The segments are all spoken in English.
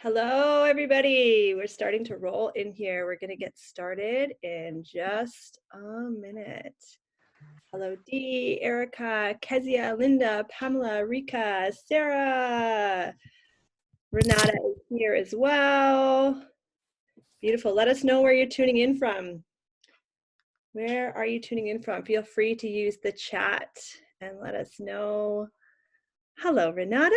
Hello, everybody. We're starting to roll in here. We're going to get started in just a minute. Hello, Dee, Erica, Kezia, Linda, Pamela, Rika, Sarah. Renata is here as well. Beautiful. Let us know where you're tuning in from. Where are you tuning in from? Feel free to use the chat and let us know. Hello, Renata.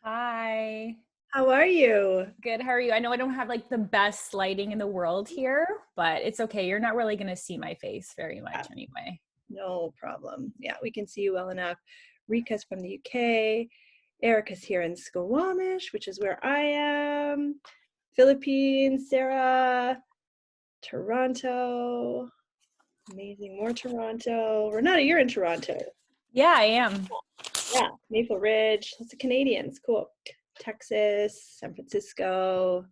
Hi. How are you? Good. How are you? I know I don't have like the best lighting in the world here, but it's okay. You're not really going to see my face very much anyway. No problem. Yeah, we can see you well enough. Rika's from the UK. Erica's here in Squamish, which is where I am. Philippines, Sarah, Toronto. Amazing. More Toronto. Renata, you're in Toronto. Yeah, I am. Yeah, Maple Ridge. Lots of Canadians. Cool. Texas, San Francisco,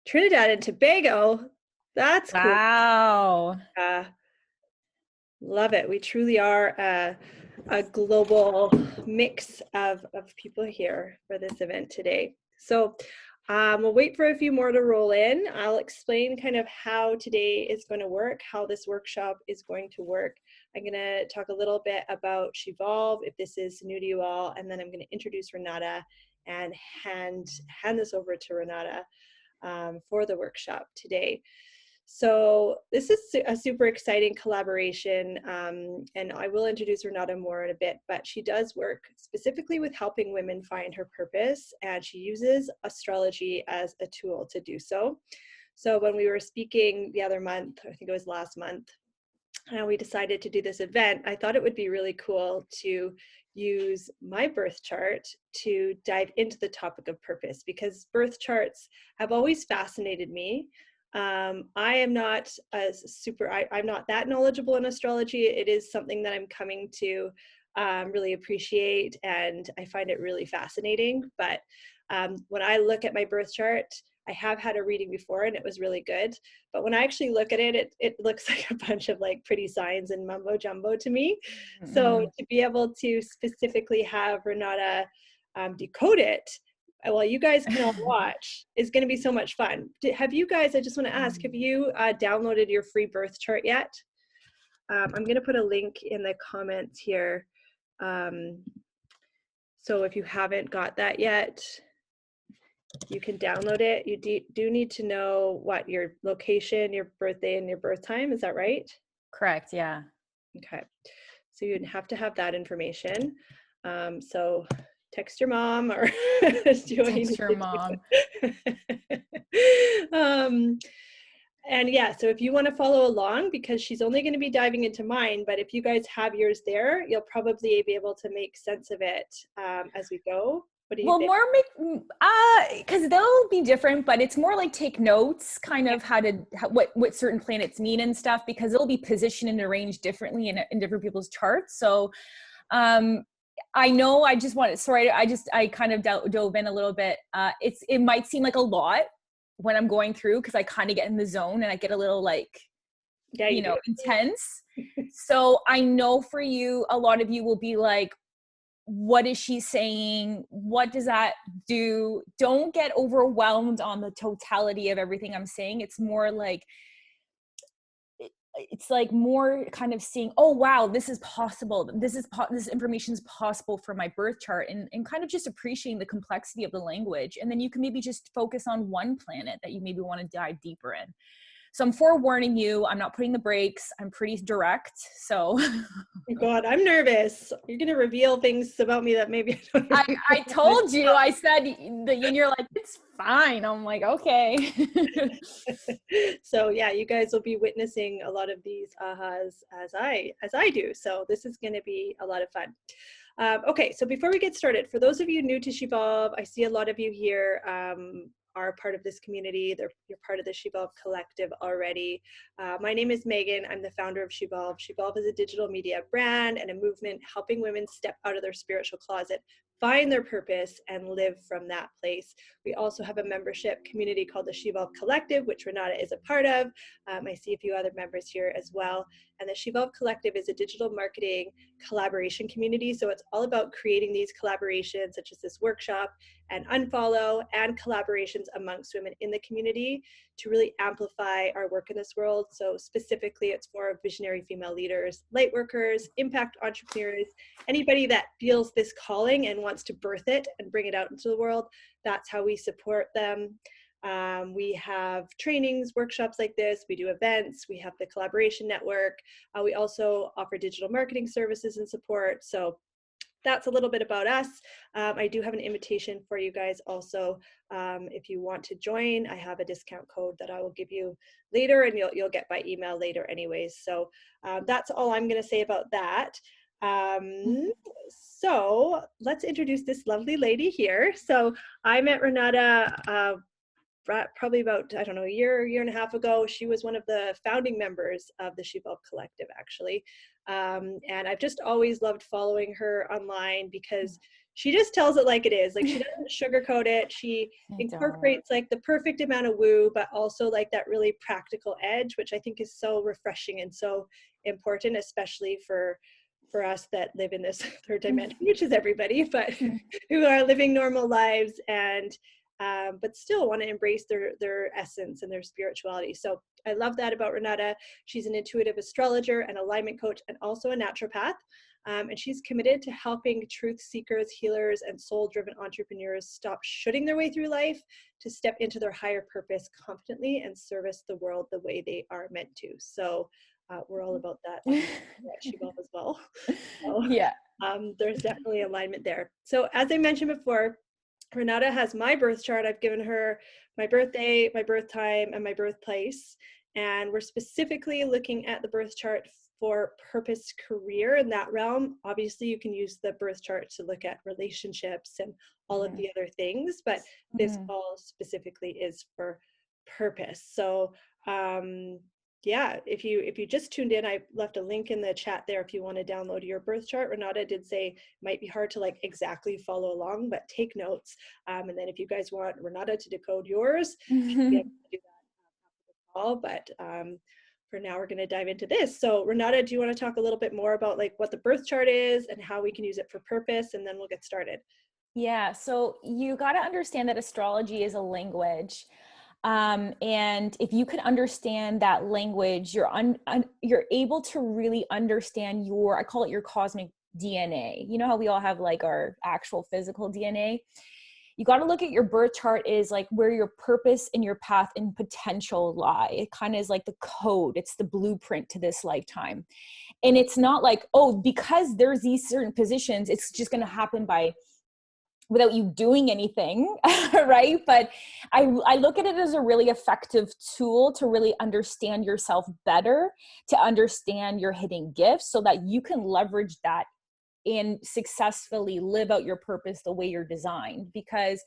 Trinidad and Tobago. That's cool. Wow. Love it. We truly are a global mix of people here for this event today. So we'll wait for a few more to roll in. I'll explain kind of how today is going to work, how this workshop is going to work. I'm going to talk a little bit about Shevolve, if this is new to you all, and then I'm going to introduce Renata and hand this over to Renata for the workshop today. So this is a super exciting collaboration, and I will introduce Renata more in a bit, but she does work specifically with helping women find her purpose, and she uses astrology as a tool to do so. So when we were speaking the other month, I think it was last month, and we decided to do this event, I thought it would be really cool to use my birth chart to dive into the topic of purpose, because birth charts have always fascinated me. I am not I'm not that knowledgeable in astrology. It is something that I'm coming to really appreciate, and I find it really fascinating. But when I look at my birth chart, I have had a reading before and it was really good. But when I actually look at it, it looks like a bunch of like pretty signs and mumbo jumbo to me. Mm-hmm. So to be able to specifically have Renata decode it, well, you guys can all watch, is going to be so much fun. Have you guys, I just want to ask, have you downloaded your free birth chart yet? I'm going to put a link in the comments here. So if you haven't got that yet, you can download it. You do need to know what your location, your birthday, and your birth time. Is that right? Correct. Yeah. Okay. So you'd have to have that information. So text your mom or text your mom. And yeah, so if you want to follow along, because she's only going to be diving into mine, but if you guys have yours there, you'll probably be able to make sense of it as we go. What do you think? More because they'll be different, but it's more like take notes, kind of what certain planets mean and stuff, because it'll be positioned and arranged differently in different people's charts. So I know I kind of dove in a little bit. It might seem like a lot when I'm going through, because I kind of get in the zone and I get a little like, intense. So I know for you, a lot of you will be like, what is she saying? What does that do? Don't get overwhelmed on the totality of everything I'm saying. It's more like, it's like more kind of seeing, oh, wow, this is possible. This information is possible for my birth chart, and kind of just appreciating the complexity of the language. And then you can maybe just focus on one planet that you maybe want to dive deeper in. So I'm forewarning you, I'm not putting the brakes. I'm pretty direct. So. Oh God, I'm nervous. You're going to reveal things about me that maybe I told you, I said, and you're like, it's fine. I'm like, okay. So yeah, you guys will be witnessing a lot of these ahas as I do. So this is going to be a lot of fun. Okay, so before we get started, for those of you new to Shevolve, I see a lot of you here are part of this community. You're part of the Shevolve collective already. My name is Megan. I'm the founder of Shevolve. Shevolve is a digital media brand and a movement helping women step out of their spiritual closet find their purpose and live from that place. We also have a membership community called the She-Evolve Collective, which Renata is a part of. I see a few other members here as well. And the She-Evolve Collective is a digital marketing collaboration community. So it's all about creating these collaborations, such as this workshop and unfollow, and collaborations amongst women in the community to really amplify our work in this world. So specifically, it's for visionary female leaders, light workers, impact entrepreneurs, anybody that feels this calling and wants to birth it and bring it out into the world. That's how we support them. We have trainings, workshops like this. We do events. We have the collaboration network. We also offer digital marketing services and support. So that's a little bit about us. I do have an invitation for you guys also. If you want to join, I have a discount code that I will give you later, and you'll get by email later anyways. So that's all I'm going to say about that. So let's introduce this lovely lady here. So I met Renata probably about, I don't know, a year and a half ago. She was one of the founding members of the She-Evolve Collective, actually. And I've just always loved following her online because she just tells it like it is. Like, she doesn't sugarcoat it. She incorporates like the perfect amount of woo, but also like that really practical edge, which I think is so refreshing and so important, especially for us that live in this third dimension, which is everybody, but who are living normal lives and but still want to embrace their essence and their spirituality. So I love that about Renata. She's an intuitive astrologer, an alignment coach, and also a naturopath. And she's committed to helping truth seekers, healers, and soul-driven entrepreneurs stop shooting their way through life to step into their higher purpose confidently and service the world the way they are meant to. So we're all about that at She-Evolve as well. So, yeah. There's definitely alignment there. So as I mentioned before, Renata has my birth chart. I've given her my birthday, my birth time, and my birthplace. And we're specifically looking at the birth chart for purpose career in that realm. Obviously, you can use the birth chart to look at relationships and all of the other things, but this all specifically is for purpose. So yeah, if you just tuned in, I left a link in the chat there if you want to download your birth chart. Renata did say it might be hard to like exactly follow along, but take notes. And then if you guys want Renata to decode yours, she'll be able to do that after the call. But for now, we're going to dive into this. So Renata, do you want to talk a little bit more about like what the birth chart is and how we can use it for purpose? And then we'll get started. Yeah, so you got to understand that astrology is a language. And if you can understand that language, you're able to really understand I call it your cosmic DNA. You know how we all have like our actual physical DNA? You got to look at your birth chart is like where your purpose and your path and potential lie. It kind of is like the code. It's the blueprint to this lifetime. And it's not like, oh, because there's these certain positions, it's just going to happen without you doing anything, right? But I look at it as a really effective tool to really understand yourself better, to understand your hidden gifts so that you can leverage that and successfully live out your purpose the way you're designed. Because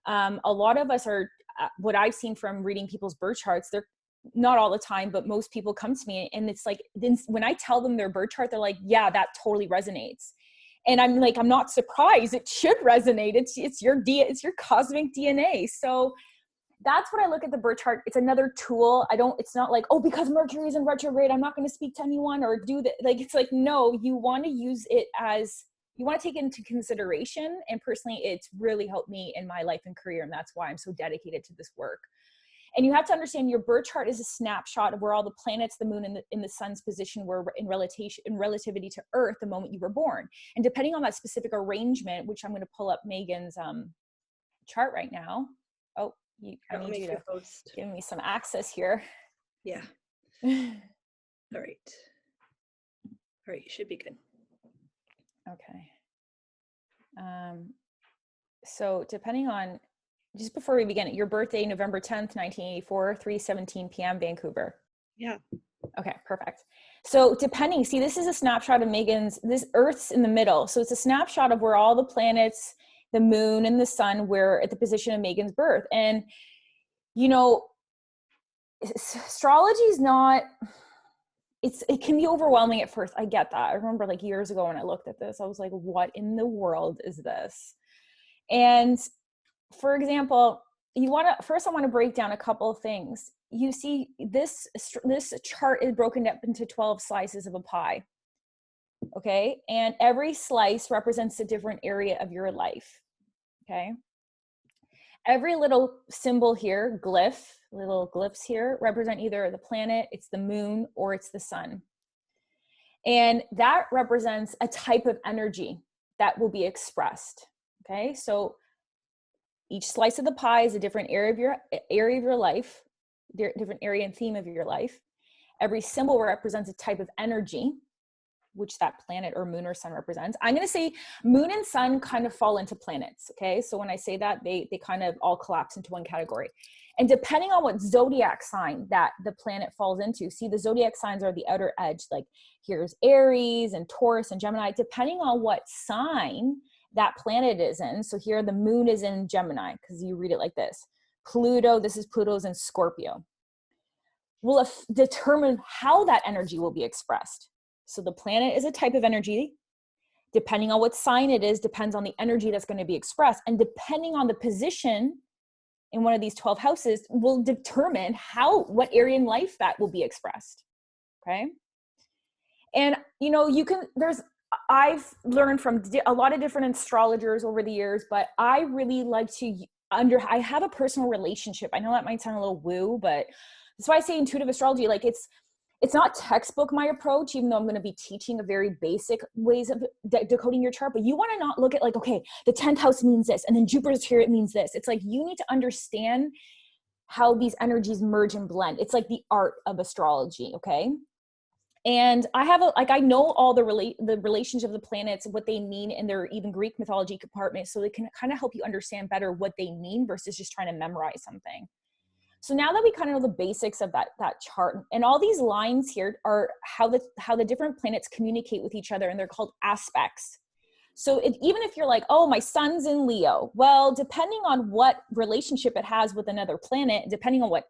a lot of us are, what I've seen from reading people's birth charts, they're not all the time, but most people come to me and it's like, when I tell them their birth chart, they're like, yeah, that totally resonates. And I'm like, I'm not surprised. It should resonate. It's your cosmic DNA. So that's what I look at the birth chart. It's another tool. It's not like, oh, because Mercury is in retrograde, I'm not going to speak to anyone or do that. Like, it's like, no, you want to use it you want to take it into consideration. And personally, it's really helped me in my life and career. And that's why I'm so dedicated to this work. And you have to understand your birth chart is a snapshot of where all the planets, the moon, and the sun's position were in relativity to Earth the moment you were born. And depending on that specific arrangement, which I'm going to pull up Megan's chart right now. Oh, I need you to give me some access here. Yeah. All right. All right, you should be good. Okay. So depending on, just before we begin, your birthday, November 10th, 1984, 3:17 p.m. Vancouver. Yeah. Okay, perfect. So see, this is a snapshot of this Earth's in the middle. So it's a snapshot of where all the planets, the moon and the sun were at the position of Megan's birth. And, you know, astrology is not, it can be overwhelming at first. I get that. I remember like years ago when I looked at this, I was like, what in the world is this? And for example, I want to break down a couple of things. You see, this chart is broken up into 12 slices of a pie. Okay. And every slice represents a different area of your life. Okay. Every little symbol here, little glyphs here, represent either the planet, it's the moon, or it's the sun. And that represents a type of energy that will be expressed. Okay. So each slice of the pie is a different area of your life, different area and theme of your life. Every symbol represents a type of energy, which that planet or moon or sun represents. I'm going to say moon and sun kind of fall into planets. Okay. So when I say that, they kind of all collapse into one category. And depending on what zodiac sign that the planet falls into, see, the zodiac signs are the outer edge. Like here's Aries and Taurus and Gemini, depending on what sign that planet is in. So here the moon is in Gemini, because you read it like this. Pluto's in Scorpio. Will determine how that energy will be expressed. So the planet is a type of energy. Depending on what sign it is, depends on the energy that's going to be expressed. And depending on the position in one of these 12 houses will determine what area in life that will be expressed. Okay. And, I've learned from a lot of different astrologers over the years, but I really like I have a personal relationship. I know that might sound a little woo, but that's why I say intuitive astrology. Like it's not textbook, my approach, even though I'm going to be teaching a very basic ways of decoding your chart, but you want to not look at like, okay, the 10th house means this, and then Jupiter's here, it means this. It's like, you need to understand how these energies merge and blend. It's like the art of astrology. Okay. And I know all the relationship of the planets, what they mean in their even Greek mythology compartment. So they can kind of help you understand better what they mean versus just trying to memorize something. So now that we kind of know the basics of that chart, and all these lines here are how the different planets communicate with each other, and they're called aspects. So even if you're like, oh, my sun's in Leo, well, depending on what relationship it has with another planet, depending on what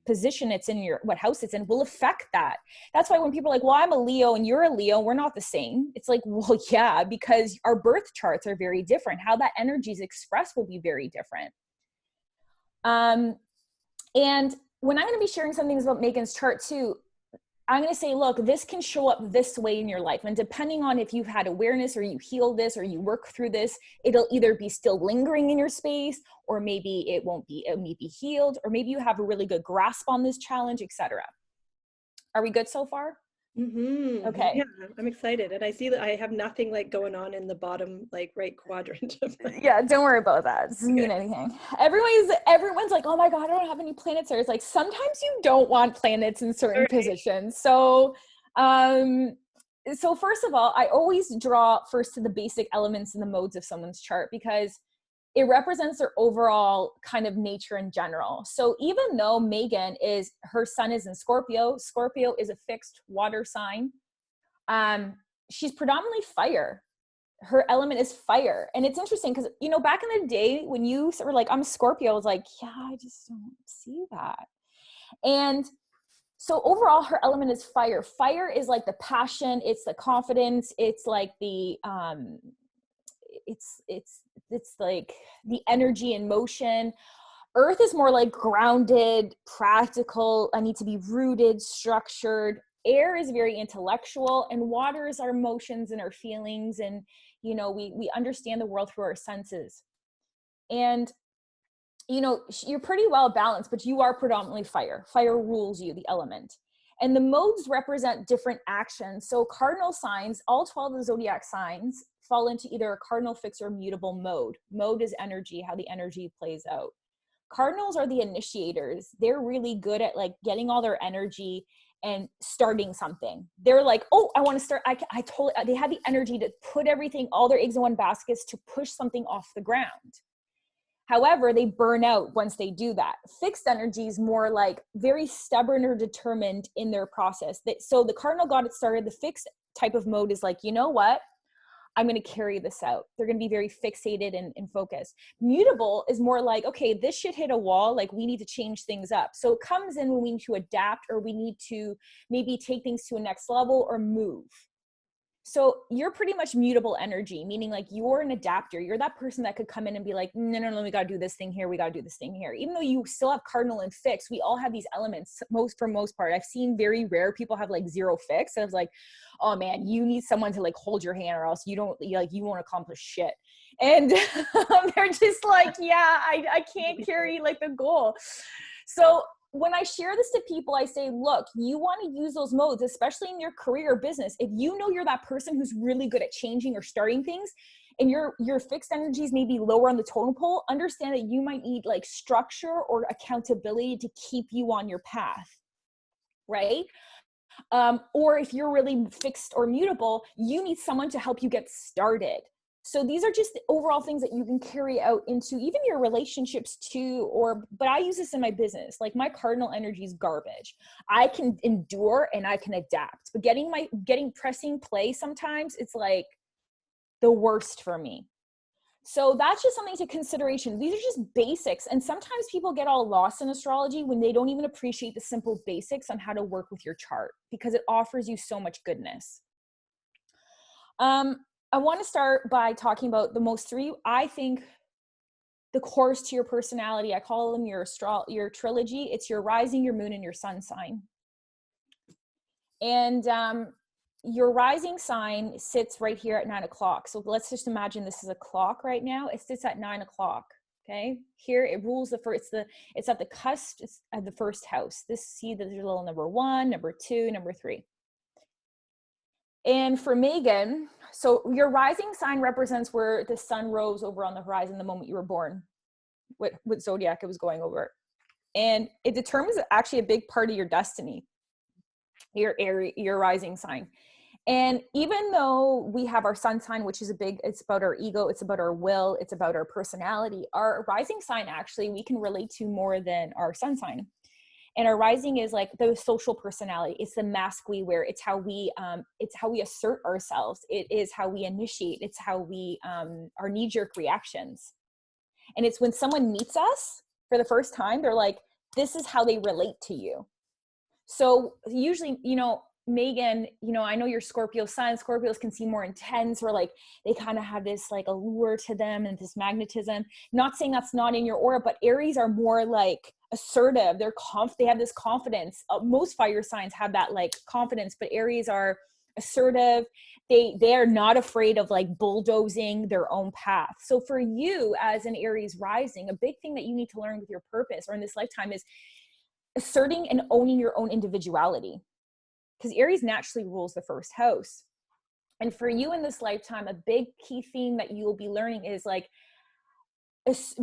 position it's in, what house it's in, will affect that. That's why when people are like, well, I'm a Leo and you're a Leo, we're not the same. It's like, well, yeah, because our birth charts are very different. How that energy is expressed will be very different. And when I'm going to be sharing some things about Megan's chart too, I'm going to say, look, this can show up this way in your life. And depending on if you've had awareness or you heal this or you work through this, it'll either be still lingering in your space, or maybe it may be healed, or maybe you have a really good grasp on this challenge, etc. Are we good so far? Mm-hmm. Okay. Yeah, I'm excited. And I see that I have nothing like going on in the bottom, like right quadrant of my... Yeah, don't worry about that. It doesn't mean anything. Everyone's like, oh my God, I don't have any planets there. It's like, sometimes you don't want planets in certain positions. So, so first of all, I always draw first to the basic elements and the modes of someone's chart, because it represents their overall kind of nature in general. So even though Megan her sun is in Scorpio is a fixed water sign. She's predominantly fire. Her element is fire. And it's interesting because, back in the day when you were like, I'm a Scorpio, I was like, yeah, I just don't see that. And so overall, her element is fire. Fire is like the passion. It's the confidence. It's like the, it's like the energy and motion. Earth is more like grounded, practical. I need to be rooted, structured. Air is very intellectual, and water is our emotions and our feelings. And, we understand the world through our senses. And, you're pretty well balanced, but you are predominantly fire. Fire rules you, the element. And the modes represent different actions. So cardinal signs, all 12 of the zodiac signs fall into either a cardinal, fixed, or mutable mode. Mode is energy, how the energy plays out. Cardinals are the initiators. They're really good at like getting all their energy and starting something. They're like, oh, I want to start. They have the energy to put everything, all their eggs in one basket, to push something off the ground. However, they burn out once they do that. Fixed energy is more like very stubborn or determined in their process. So the cardinal got it started. The fixed type of mode is like, you know what? I'm going to carry this out. They're going to be very fixated and focused. Mutable is more like, okay, this shit hit a wall. Like we need to change things up. So it comes in when we need to adapt, or we need to maybe take things to a next level or move. So you're pretty much mutable energy, meaning like you're an adapter. You're that person that could come in and be like, no, we got to do this thing here. We got to do this thing here. Even though you still have cardinal and fixed, we all have these elements for most part. I've seen very rare people have like 0 fixed. And I was like, oh man, you need someone to like hold your hand, or else you won't accomplish shit. And they're just like, yeah, I can't carry like the goal. So when I share this to people, I say, look, you want to use those modes, especially in your career or business. If you know you're that person who's really good at changing or starting things, and your fixed energies may be lower on the totem pole, understand that you might need like structure or accountability to keep you on your path, right? Or if you're really fixed or mutable, you need someone to help you get started. So these are just the overall things that you can carry out into even your relationships too, but I use this in my business. Like my cardinal energy is garbage. I can endure and I can adapt, but pressing play sometimes it's like the worst for me. So that's just something to consideration. These are just basics. And sometimes people get all lost in astrology when they don't even appreciate the simple basics on how to work with your chart, because it offers you so much goodness. I want to start by talking about the most 3, I think, the cores to your personality. I call them your trilogy. It's your rising, your moon, and your sun sign. And your rising sign sits right here at 9 o'clock. So let's just imagine this is a clock right now. It sits at 9 o'clock. Okay. Here it rules it's at the cusp of the first house. See that there's a little number 1, number 2, number 3. And for Megan, so your rising sign represents where the sun rose over on the horizon the moment you were born, what zodiac it was going over. And it determines actually a big part of your destiny, your rising sign. And even though we have our sun sign, which is it's about our ego, it's about our will, it's about our personality, our rising sign actually we can relate to more than our sun sign. And our rising is like the social personality. It's the mask we wear. It's how we assert ourselves. It is how we initiate. It's how we, our knee-jerk reactions. And it's when someone meets us for the first time, they're like, this is how they relate to you. So usually, Megan, I know you're Scorpio sun. Scorpios can seem more intense, or like they kind of have this like allure to them and this magnetism. Not saying that's not in your aura, but Aries are more like assertive. They have this confidence. Most fire signs have that like confidence, but Aries are assertive. They are not afraid of like bulldozing their own path. So for you as an Aries rising, a big thing that you need to learn with your purpose or in this lifetime is asserting and owning your own individuality. Because Aries naturally rules the first house. And for you in this lifetime, a big key theme that you will be learning is like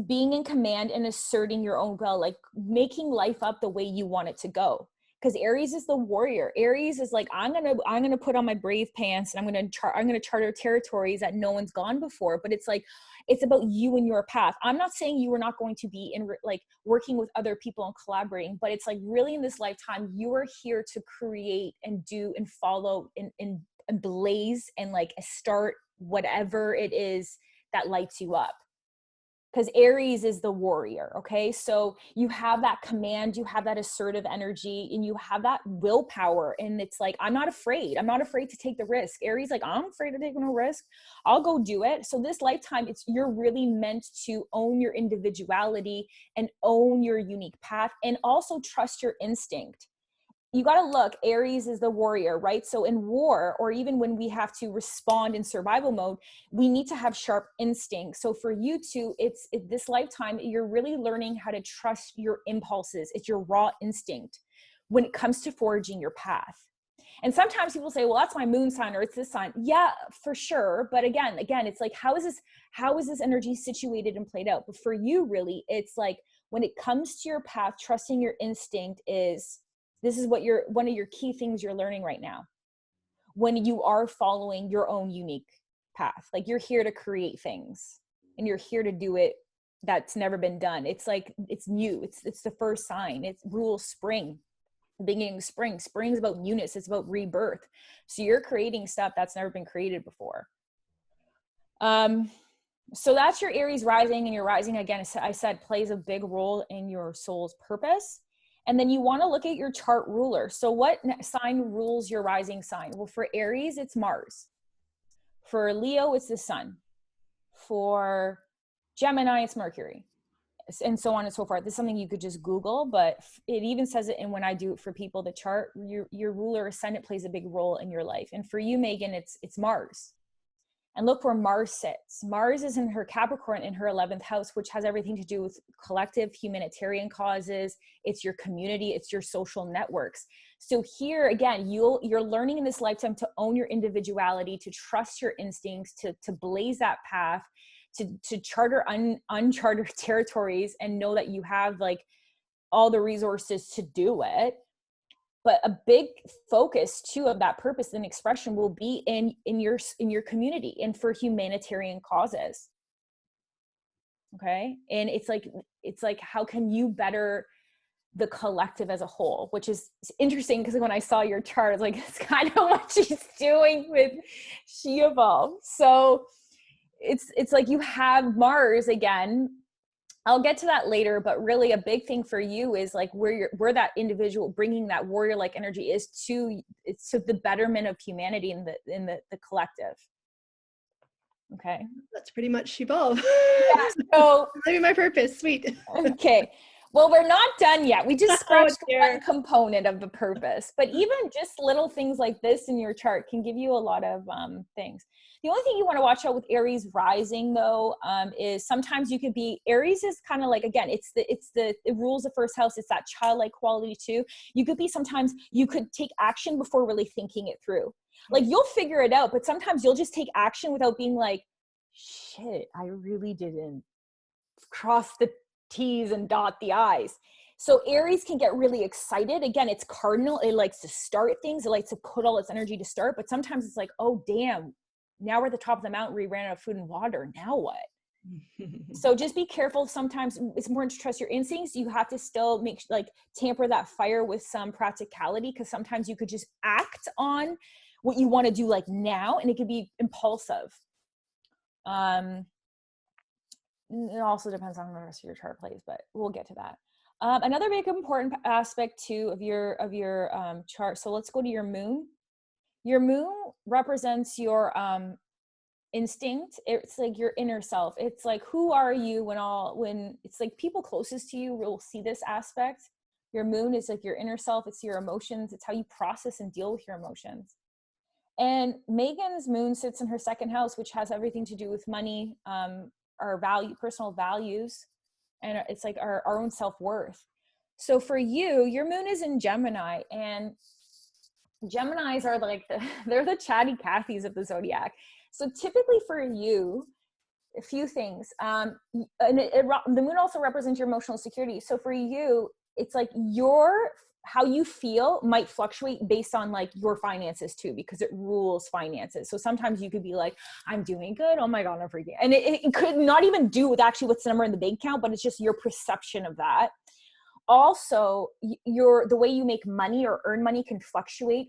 being in command and asserting your own will, like making life up the way you want it to go. Because Aries is the warrior. Aries is like, I'm gonna put on my brave pants and I'm gonna charter territories that no one's gone before. But it's like, it's about you and your path. I'm not saying you are not going to be in like working with other people and collaborating, but it's like really in this lifetime, you are here to create and do and follow and blaze and like start whatever it is that lights you up. Because Aries is the warrior, okay? So you have that command, you have that assertive energy, and you have that willpower. And it's like, I'm not afraid. I'm not afraid to take the risk. Aries, like, I'm afraid to take no risk. I'll go do it. So this lifetime, you're really meant to own your individuality and own your unique path and also trust your instinct. You got to look, Aries is the warrior, right? So in war, or even when we have to respond in survival mode, we need to have sharp instincts. So for you two, it's this lifetime, you're really learning how to trust your impulses. It's your raw instinct when it comes to forging your path. And sometimes people say, well, that's my moon sign or it's this sign. Yeah, for sure. But again, it's like, how is this energy situated and played out? But for you, really, it's like when it comes to your path, trusting your instinct this is what one of your key things you're learning right now when you are following your own unique path. Like you're here to create things and you're here to do it that's never been done. It's like, it's new. It's the first sign. It rules spring, the beginning of spring. Spring is about newness. It's about rebirth. So you're creating stuff that's never been created before. So that's your Aries rising, and your rising, again, I said, plays a big role in your soul's purpose. And then you want to look at your chart ruler. So what sign rules your rising sign? Well, for Aries, it's Mars. For Leo, it's the sun. For Gemini, it's Mercury, and so on and so forth. This is something you could just Google, but it even says it in when I do it for people, the chart, your ruler ascendant plays a big role in your life. And for you, Megan, it's Mars. And look where Mars sits. Mars is in her Capricorn in her 11th house, which has everything to do with collective humanitarian causes. It's your community, it's your social networks. So here again, you're learning in this lifetime to own your individuality, to trust your instincts, to blaze that path, to charter uncharted territories, and know that you have like all the resources to do it. But a big focus too of that purpose and expression will be in your community and for humanitarian causes. Okay. And it's like, how can you better the collective as a whole, which is interesting because when I saw your chart, I was like, it's kind of what she's doing with She Evolved. So it's like you have Mars again. I'll get to that later, but really a big thing for you is like where that individual bringing that warrior-like energy is it's to the betterment of humanity in the collective. Okay. That's pretty much She Evolved. Yeah, so living my purpose. Sweet. Okay. Well, we're not done yet. We just scratched dear. one component of the purpose, but even just little things like this in your chart can give you a lot of things. The only thing you want to watch out with Aries rising though, is sometimes you could be, Aries is kind of like, again, it rules the first house. It's that childlike quality too. You could be, sometimes you could take action before really thinking it through. Like you'll figure it out, but sometimes you'll just take action without being like, shit, I really didn't cross the T's and dot the I's. So Aries can get really excited. Again, it's cardinal. It likes to start things. It likes to put all its energy to start, but sometimes it's like, oh, damn, now we're at the top of the mountain. We ran out of food and water. Now what? So just be careful. Sometimes it's important to trust your instincts. You have to still tamper that fire with some practicality, because sometimes you could just act on what you want to do like now, and it could be impulsive. It also depends on the rest of your chart plays, but we'll get to that. Another big important aspect too of your chart. So let's go to your moon. Your moon represents your instinct. It's like your inner self. It's like, who are you when it's like people closest to you will see this aspect. Your moon is like your inner self. It's your emotions. It's how you process and deal with your emotions. And Megan's moon sits in her second house, which has everything to do with money, our personal values, and it's like our own self-worth. So for you, your moon is in Gemini, and Geminis are like they're the chatty Cathys of the zodiac. So typically for you, a few things. And the moon also represents your emotional security. So for you, it's like how you feel might fluctuate based on like your finances too, because it rules finances. So sometimes you could be like, I'm doing good. Oh my God, I'm freaking. And it could not even do with actually what's the number in the bank account, but it's just your perception of that. Also, the way you make money or earn money can fluctuate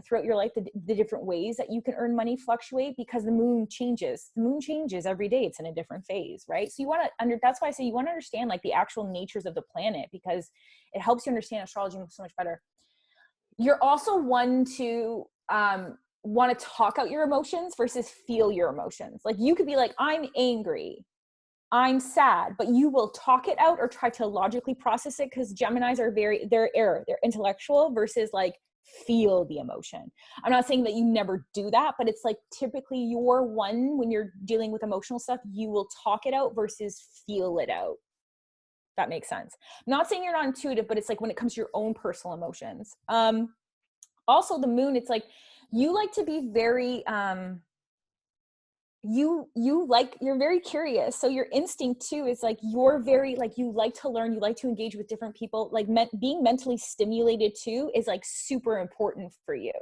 throughout your life. The different ways that you can earn money fluctuate because the moon changes. The moon changes every day. It's in a different phase, right? So that's why I say you want to understand like the actual natures of the planet, because it helps you understand astrology so much better. You're also one to want to talk out your emotions versus feel your emotions. Like you could be like, I'm angry, I'm sad, but you will talk it out or try to logically process it, because Geminis are they're intellectual versus like feel the emotion. I'm not saying that you never do that, but it's like typically you're one, when you're dealing with emotional stuff, you will talk it out versus feel it out. That makes sense. I'm not saying you're not intuitive, but it's like when it comes to your own personal emotions. Also the moon, it's like you like to be very you're very curious. So your instinct too is like you're very like, you like to learn, you like to engage with different people. Like being mentally stimulated too is like super important for you.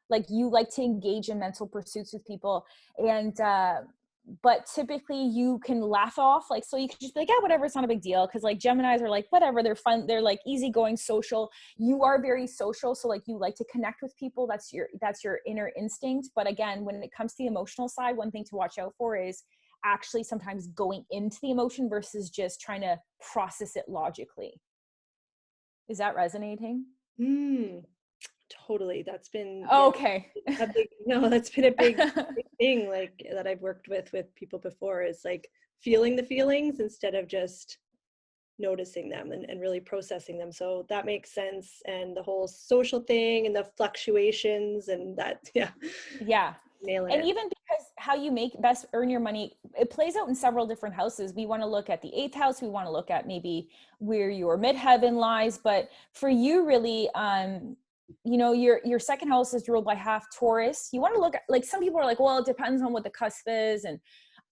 Like you like to engage in mental pursuits with people. And but typically you can laugh off, like, so you can just be like, yeah, whatever, it's not a big deal. Cause like Geminis are like, whatever, they're fun, they're like easygoing, social. You are very social. So like you like to connect with people. That's your inner instinct. But again, when it comes to the emotional side, one thing to watch out for is actually sometimes going into the emotion versus just trying to process it logically. Is that resonating? Totally. That's been, Okay. a big, no, that's been a big thing, like, that I've worked with people before, is like feeling the feelings instead of just noticing them and really processing them. So that makes sense. And the whole social thing and the fluctuations and that, Yeah. nailing And it. even because how you best earn your money, it plays out in several different houses. We want to look at the 8th house. We want to look at maybe where your midheaven lies. But for you, really, your second house is ruled by half Taurus. You want to look at, like, some people are like, well, it depends on what the cusp is. And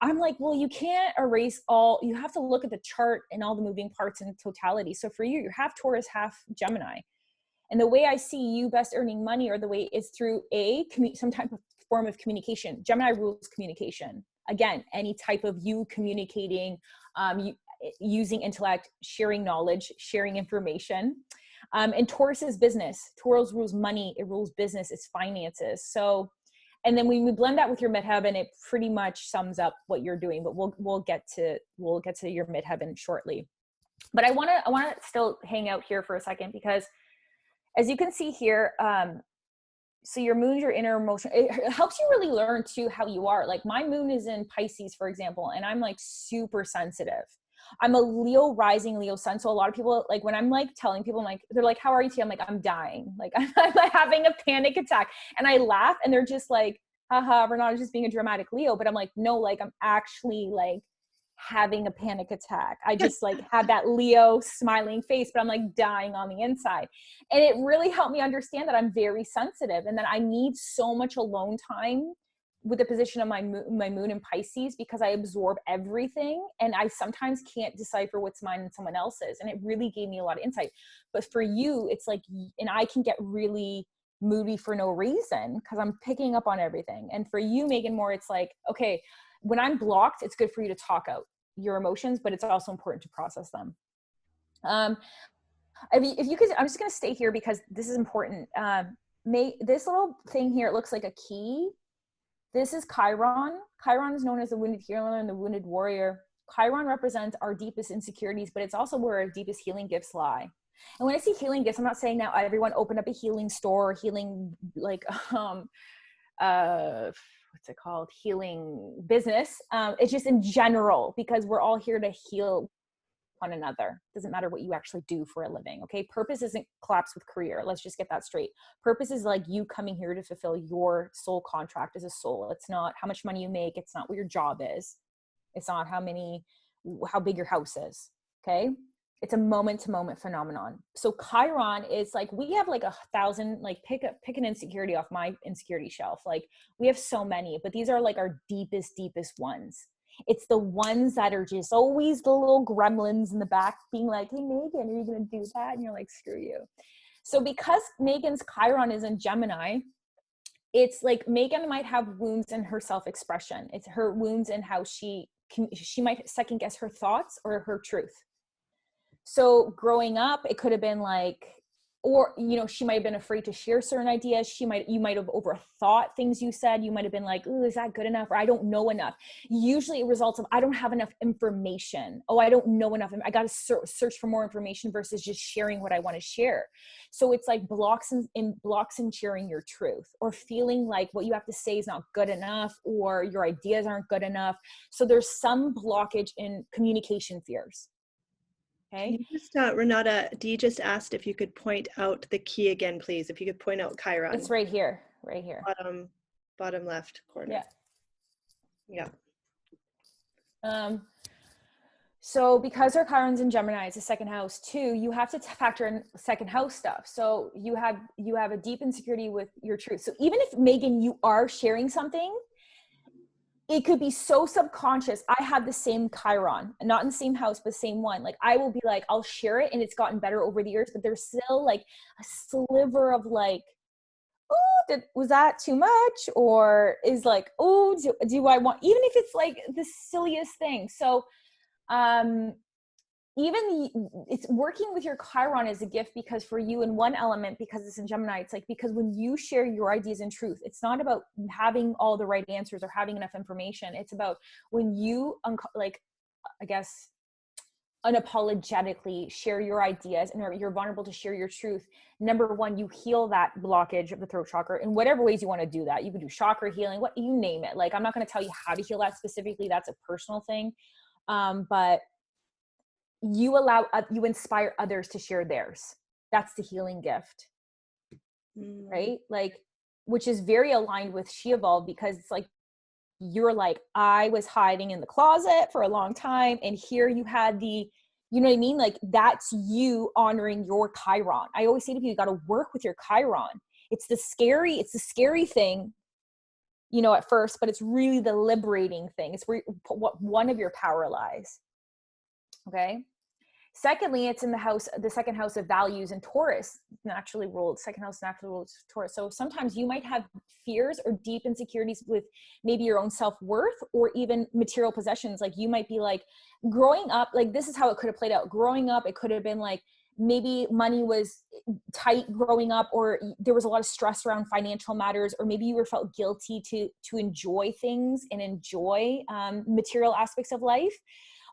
I'm like, well, you can't erase you have to look at the chart and all the moving parts in totality. So for you, you're half Taurus, half Gemini. And the way I see you best earning money, or the way, is through some type of form of communication. Gemini rules communication. Again, any type of you communicating, using intellect, sharing knowledge, sharing information. And Taurus is business. Taurus rules money. It rules business. It's finances. So, and then when we blend that with your midheaven, it pretty much sums up what you're doing. But we'll get to your midheaven shortly. But I want to still hang out here for a second, because as you can see here, so your moon's your inner emotion. It helps you really learn too how you are. Like my moon is in Pisces, for example, and I'm like super sensitive. I'm a Leo rising, Leo sun. So a lot of people, like when I'm like telling people, I'm like, they're like, how are you today? I'm like, I'm dying. Like I'm like having a panic attack. And I laugh and they're just like, haha, Renata's just being a dramatic Leo. But I'm like, no, like I'm actually like having a panic attack. I just like had that Leo smiling face, but I'm like dying on the inside. And it really helped me understand that I'm very sensitive and that I need so much alone time with the position of my moon in Pisces, because I absorb everything and I sometimes can't decipher what's mine and someone else's. And it really gave me a lot of insight. But for you, it's like, and I can get really moody for no reason because I'm picking up on everything. And for you, Megan, more, it's like, okay, when I'm blocked, it's good for you to talk out your emotions, but it's also important to process them. If you could, I'm just going to stay here because this is important. This little thing here, it looks like a key. This is Chiron. Chiron is known as the wounded healer and the wounded warrior. Chiron represents our deepest insecurities, but it's also where our deepest healing gifts lie. And when I say healing gifts, I'm not saying now everyone open up a healing store, healing, like, what's it called? Healing business. It's just in general, because we're all here to heal one another. Doesn't matter what you actually do for a living. Okay. Purpose isn't collapse with career. Let's just get that straight. Purpose is like you coming here to fulfill your soul contract as a soul. It's not how much money you make. It's not what your job is. It's not how big your house is. Okay. It's a moment to moment phenomenon. So Chiron is like, we have like 1,000, like pick an insecurity off my insecurity shelf. Like we have so many, but these are like our deepest ones. It's the ones that are just always the little gremlins in the back being like, hey, Megan, are you going to do that? And you're like, screw you. So because Megan's Chiron is in Gemini, it's like Megan might have wounds in her self-expression. It's her wounds in how she might second guess her thoughts or her truth. So growing up, it could have been like, or, she might've been afraid to share certain ideas. You might've overthought things you said. You might've been like, ooh, is that good enough? Or I don't know enough. Usually it results of, I don't have enough information. Oh, I don't know enough. I got to search for more information versus just sharing what I want to share. So it's like blocks in sharing your truth, or feeling like what you have to say is not good enough, or your ideas aren't good enough. So there's some blockage in communication fears. Okay. Can you just, Renata, Dee just asked if you could point out the key again, please. If you could point out Chiron. It's right here. Bottom left corner. Yeah. So because our Chiron's in Gemini, it's a second house too, you have to factor in second house stuff. So you have a deep insecurity with your truth. So even if, Megan, you are sharing something, it could be so subconscious. I have the same Chiron, not in the same house, but same one. Like I will be like, I'll share it and it's gotten better over the years, but there's still like a sliver of like, oh, was that too much? Or is like, oh, do I want, even if it's like the silliest thing. So, it's working with your Chiron is a gift, because for you in one element, because it's in Gemini, it's like, because when you share your ideas and truth, it's not about having all the right answers or having enough information. It's about when you like, I guess, unapologetically share your ideas and you're vulnerable to share your truth. Number one, you heal that blockage of the throat chakra in whatever ways you want to do that. You can do chakra healing, what you name it. Like, I'm not going to tell you how to heal that specifically. That's a personal thing. But you inspire others to share theirs. That's the healing gift. Right? Like, which is very aligned with She Evolved, because it's like, you're like, I was hiding in the closet for a long time, and here you had the, you know what I mean? Like, that's you honoring your Chiron. I always say to people, you got to work with your Chiron. It's the scary thing, you know, at first, but it's really the liberating thing. It's where what one of your power lies. Okay. Secondly, it's in the second house of values, and Taurus naturally ruled, second house naturally rules Taurus. So sometimes you might have fears or deep insecurities with maybe your own self-worth or even material possessions. Like, you might be like, growing up, like, this is how it could have played out. Growing up, it could have been like, maybe money was tight growing up, or there was a lot of stress around financial matters, or maybe you were felt guilty to enjoy things and enjoy material aspects of life.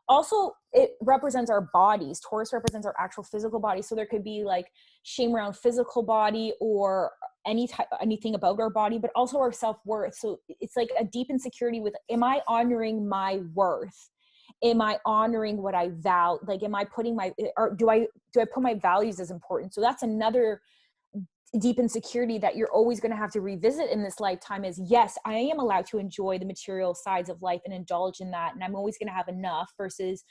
Also, it represents our bodies. Taurus represents our actual physical body. So there could be like shame around physical body or anything about our body, but also our self-worth. So it's like a deep insecurity with, am I honoring my worth? Am I honoring what I value? Like, am I putting or do I put my values as important? So that's another deep insecurity that you're always going to have to revisit in this lifetime is, yes, I am allowed to enjoy the material sides of life and indulge in that. And I'm always going to have enough, versus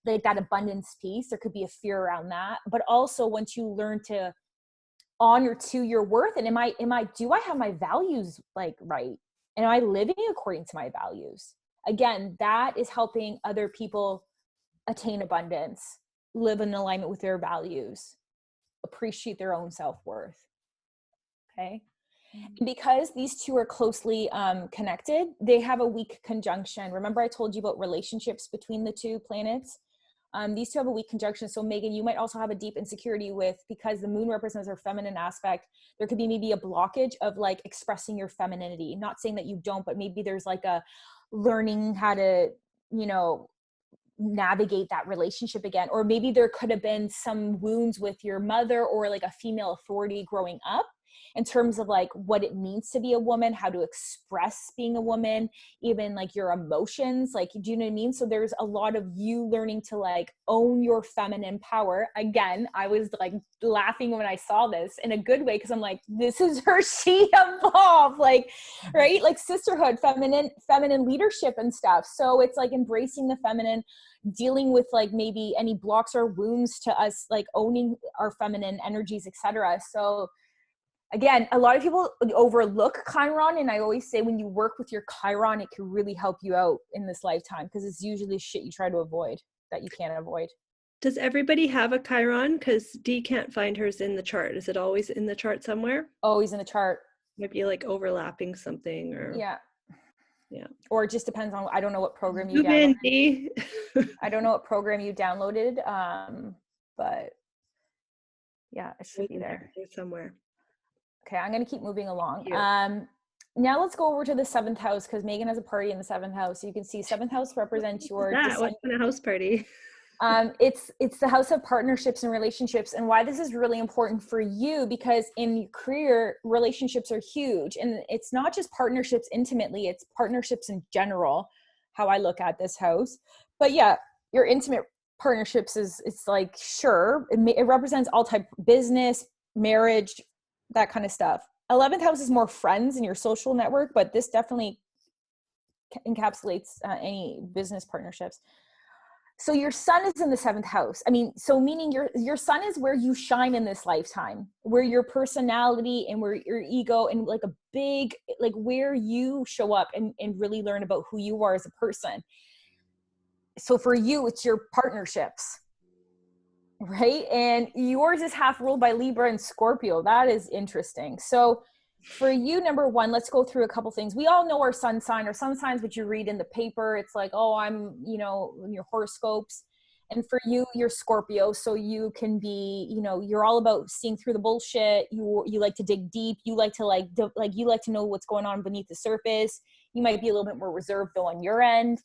like that abundance piece. There could be a fear around that. But also, once you learn to honor to your worth, and do I have my values like right? And am I living according to my values? Again, that is helping other people attain abundance, live in alignment with their values, appreciate their own self-worth. Okay. And because these two are closely connected, they have a weak conjunction. Remember, I told you about relationships between the two planets. These two have a weak conjunction. So Megan, you might also have a deep insecurity with, because the moon represents our feminine aspect, there could be maybe a blockage of like expressing your femininity. Not saying that you don't, but maybe there's like a learning how to, you know, navigate that relationship again. Or maybe there could have been some wounds with your mother or like a female authority growing up, in terms of like what it means to be a woman, how to express being a woman, even like your emotions, like, do you know what I mean? So there's a lot of you learning to like own your feminine power. Again, I was like laughing when I saw this in a good way, because I'm like, this is her She Evolved, like, right? Like sisterhood, feminine leadership and stuff. So it's like embracing the feminine, dealing with like maybe any blocks or wounds to us, like owning our feminine energies, etc. So again, a lot of people overlook Chiron, and I always say when you work with your Chiron, it can really help you out in this lifetime, because it's usually shit you try to avoid that you can't avoid. Does everybody have a Chiron? Because Dee can't find hers in the chart. Is it always in the chart somewhere? Always in the chart. Might be like overlapping something, or yeah. Or it just depends on, I don't know what program you Zoom downloaded. in, Dee. I don't know what program you downloaded, but yeah, it should be there somewhere. Okay, I'm going to keep moving along. Now let's go over to the 7th house, because Megan has a party in the 7th house. So you can see 7th house represents your What's in a house party? It's the house of partnerships and relationships. And why this is really important for you, because in your career, relationships are huge. And it's not just partnerships intimately, it's partnerships in general, how I look at this house. But yeah, your intimate partnerships it's like, sure, it represents all type business, marriage, that kind of stuff. 11th house is more friends and your social network, but this definitely encapsulates any business partnerships. So your sun is in the 7th house. I mean, so meaning your sun is where you shine in this lifetime, where your personality and where your ego and like a big, like where you show up and really learn about who you are as a person. So for you, it's your partnerships, right? And yours is half ruled by Libra and Scorpio. That is interesting. So For you, number one, let's go through a couple things. We all know our sun sign, or sun signs, which you read in the paper. It's like, oh, I'm, you know, in your horoscopes. And for you, you're Scorpio. So you can be, you know, you're all about seeing through the bullshit. You like to dig deep. You like to you like to know what's going on beneath the surface. You might be a little bit more reserved though on your end.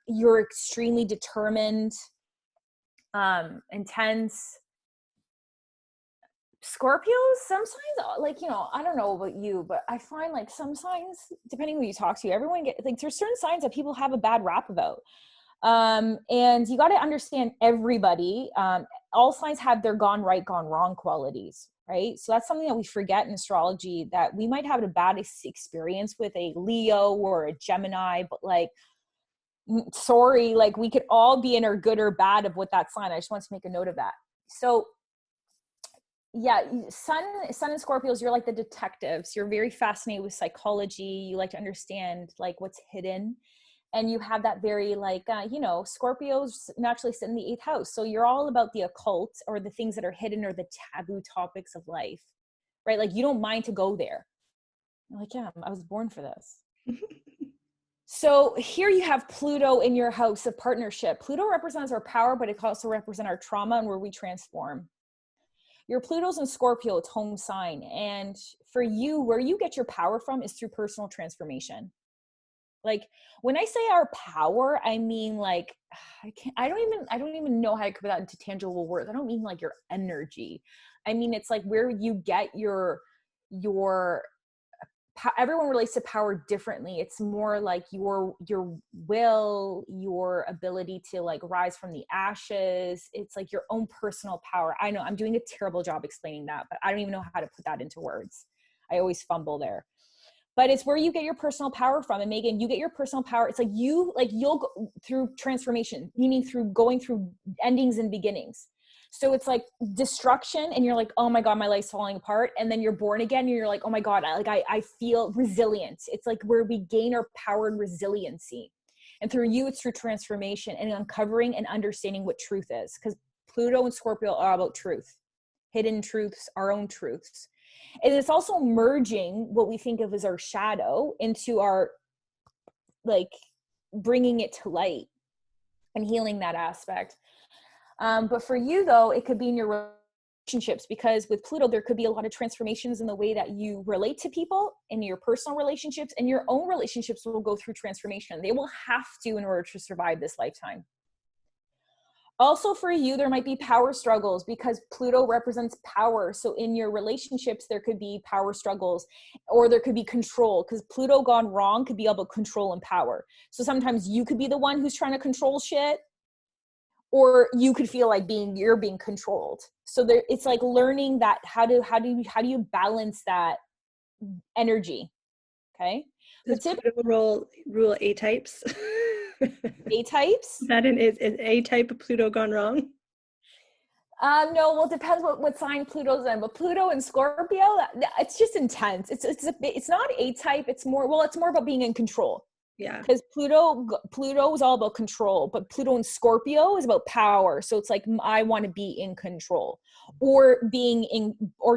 You're extremely determined, intense. Scorpios, some signs, like, you know, I don't know about you, but I find like some signs, depending who you talk to, everyone get like, there's certain signs that people have a bad rap about. And you got to understand everybody, all signs have their gone right, gone wrong qualities, right? So that's something that we forget in astrology, that we might have a bad experience with a Leo or a Gemini, but like, sorry, like we could all be in our good or bad of what that sign. I just want to make a note of that. So yeah, sun and Scorpios, you're like the detectives. You're very fascinated with psychology. You like to understand like what's hidden, and you have that very like, you know, Scorpios naturally sit in the 8th house. So you're all about the occult, or the things that are hidden, or the taboo topics of life, right? Like you don't mind to go there. You're like, yeah, I was born for this. So here you have Pluto in your house of partnership. Pluto represents our power, but it can also represent our trauma and where we transform. Your Pluto's in Scorpio, it's home sign. And for you, where you get your power from is through personal transformation. Like when I say our power, I mean like, I don't even know how to put that into tangible words. I don't mean like your energy. I mean, it's like where you get your everyone relates to power differently. It's more like your will, your ability to like rise from the ashes. It's like your own personal power. I know I'm doing a terrible job explaining that, but I don't even know how to put that into words. I always fumble there. But it's where you get your personal power from. And Megan, you get your personal power. It's like you'll go through transformation, meaning through going through endings and beginnings. So it's like destruction, and you're like, oh my God, my life's falling apart. And then you're born again, and you're like, oh my God, I feel resilient. It's like where we gain our power and resiliency. And through you, it's through transformation and uncovering and understanding what truth is. Because Pluto and Scorpio are about truth, hidden truths, our own truths. And it's also merging what we think of as our shadow into our, like, bringing it to light and healing that aspect. But for you though, it could be in your relationships, because with Pluto, there could be a lot of transformations in the way that you relate to people, in your personal relationships, and your own relationships will go through transformation. They will have to in order to survive this lifetime. Also for you, there might be power struggles, because Pluto represents power. So in your relationships, there could be power struggles, or there could be control, because Pluto gone wrong could be all about control and power. So sometimes you could be the one who's trying to control shit, or you could feel like you're being controlled. So there, it's like learning that how do you balance that energy? Okay. Does Pluto rule A types? A types? Is A type of Pluto gone wrong? No, well, it depends what sign Pluto's in. But Pluto and Scorpio, it's just intense. It's not A type. It's more about being in control. Yeah. Because Pluto is all about control, but Pluto and Scorpio is about power. So it's like, I want to be in control, or